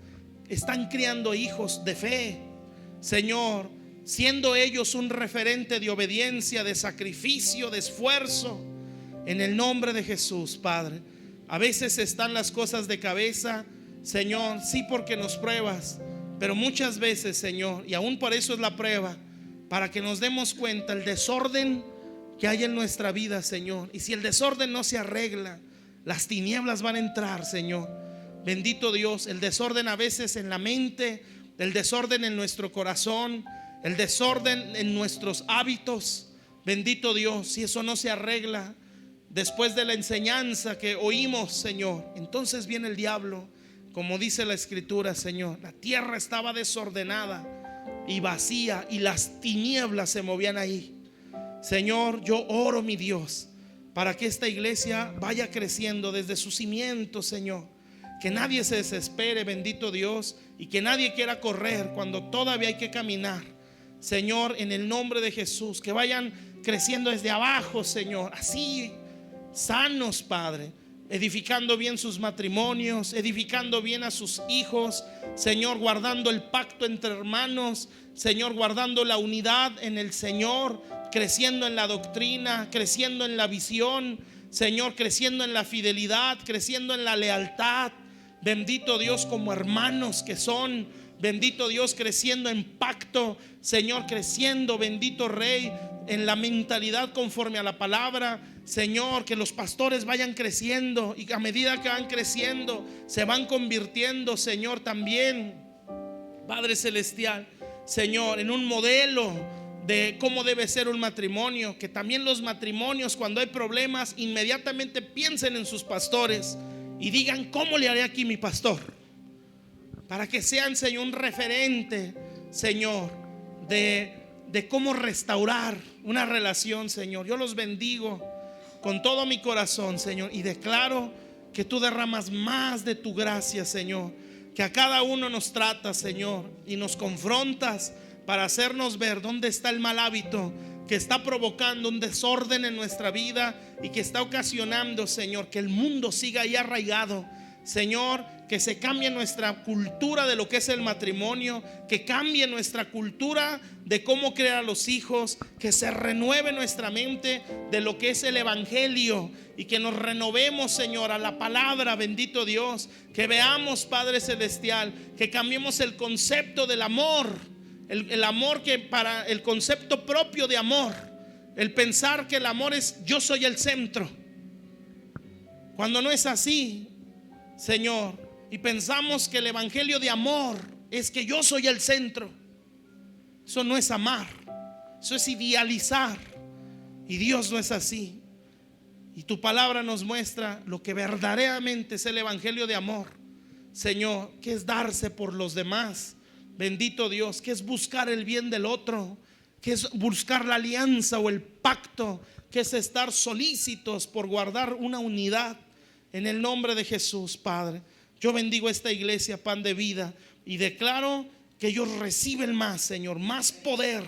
Speaker 1: están criando hijos de fe, Señor, siendo ellos un referente de obediencia, de sacrificio, de esfuerzo, en el nombre de Jesús, Padre. A veces están las cosas de cabeza, Señor, sí, porque nos pruebas, pero muchas veces, Señor, y aún por eso es la prueba, para que nos demos cuenta el desorden que hay en nuestra vida, Señor. Y si el desorden no se arregla, las tinieblas van a entrar, Señor. Bendito Dios, el desorden a veces en la mente, el desorden en nuestro corazón, el desorden en nuestros hábitos. Bendito Dios, si eso no se arregla después de la enseñanza que oímos, Señor, entonces viene el diablo. Como dice la escritura, Señor, la tierra estaba desordenada y vacía, y las tinieblas se movían ahí. Señor, yo oro, mi Dios, para que esta iglesia vaya creciendo desde sus cimientos, Señor. Que nadie se desespere, bendito Dios, y que nadie quiera correr cuando todavía hay que caminar, Señor, en el nombre de Jesús. Que vayan creciendo desde abajo, Señor, así, sanos, Padre, edificando bien sus matrimonios, edificando bien a sus hijos, Señor, guardando el pacto entre hermanos, Señor, guardando la unidad en el Señor, creciendo en la doctrina, creciendo en la visión, Señor, creciendo en la fidelidad, creciendo en la lealtad, bendito Dios, como hermanos que son, bendito Dios, creciendo en pacto, Señor, creciendo, bendito Rey, en la mentalidad conforme a la palabra, Señor, que los pastores vayan creciendo y a medida que van creciendo se van convirtiendo, Señor, también, Padre Celestial, Señor, en un modelo de cómo debe ser un matrimonio. Que también los matrimonios, cuando hay problemas, inmediatamente piensen en sus pastores y digan: ¿cómo le haré aquí mi pastor? Para que sean, Señor, un referente, Señor, de cómo restaurar una relación, Señor. Yo los bendigo con todo mi corazón, Señor, y declaro que tú derramas más de tu gracia, Señor, que a cada uno nos tratas, Señor, y nos confrontas para hacernos ver dónde está el mal hábito que está provocando un desorden en nuestra vida y que está ocasionando, Señor, que el mundo siga ahí arraigado. Señor, que se cambie nuestra cultura de lo que es el matrimonio, que cambie nuestra cultura de cómo crear a los hijos, que se renueve nuestra mente de lo que es el evangelio y que nos renovemos, Señor, a la palabra, bendito Dios. Que veamos, Padre Celestial, que cambiemos el concepto del amor, el amor, que para el concepto propio de amor, el pensar que el amor es yo soy el centro, cuando no es así, Señor. Y pensamos que el evangelio de amor es que yo soy el centro. Eso no es amar, eso es idealizar. Y Dios no es así. Y tu palabra nos muestra lo que verdaderamente es el evangelio de amor, Señor, que es darse por los demás, bendito Dios, que es buscar el bien del otro, que es buscar la alianza o el pacto, que es estar solícitos por guardar una unidad. En el nombre de Jesús, Padre, yo bendigo esta iglesia Pan de Vida y declaro que ellos reciben más, Señor, más poder,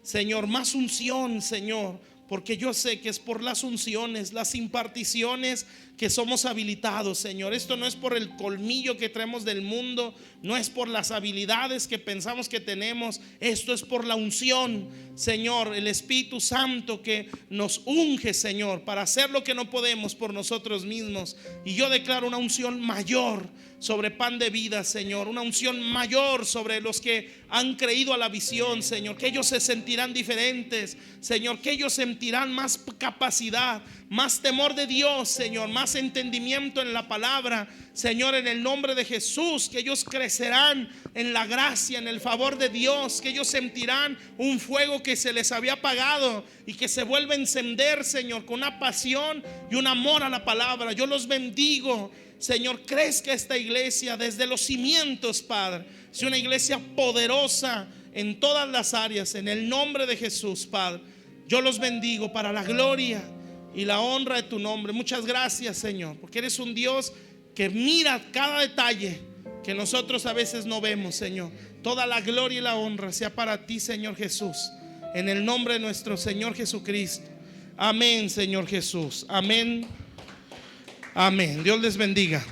Speaker 1: Señor, más unción, Señor, porque yo sé que es por las unciones, las imparticiones que somos habilitados, Señor. Esto no es por el colmillo que traemos del mundo, no es por las habilidades que pensamos que tenemos. Esto es por la unción, Señor, el Espíritu Santo que nos unge, Señor, para hacer lo que no podemos por nosotros mismos. Y yo declaro una unción mayor sobre Pan de Vida, Señor, una unción mayor sobre los que han creído a la visión, Señor, que ellos se sentirán diferentes, Señor, que ellos sentirán más capacidad, más temor de Dios, Señor, más entendimiento en la palabra, Señor, en el nombre de Jesús, que ellos crecerán en la gracia, en el favor de Dios, que ellos sentirán un fuego que se les había apagado y que se vuelve a encender, Señor, con una pasión y un amor a la palabra. Yo los bendigo, Señor, crezca esta iglesia desde los cimientos, Padre. Es una iglesia poderosa en todas las áreas, en el nombre de Jesús, Padre. Yo los bendigo para la gloria y la honra de tu nombre. Muchas gracias, Señor, porque eres un Dios que mira cada detalle que nosotros a veces no vemos, Señor. Toda la gloria y la honra sea para ti, Señor Jesús, en el nombre de nuestro Señor Jesucristo. Amén, Señor Jesús. Amén. Amén. Dios les bendiga.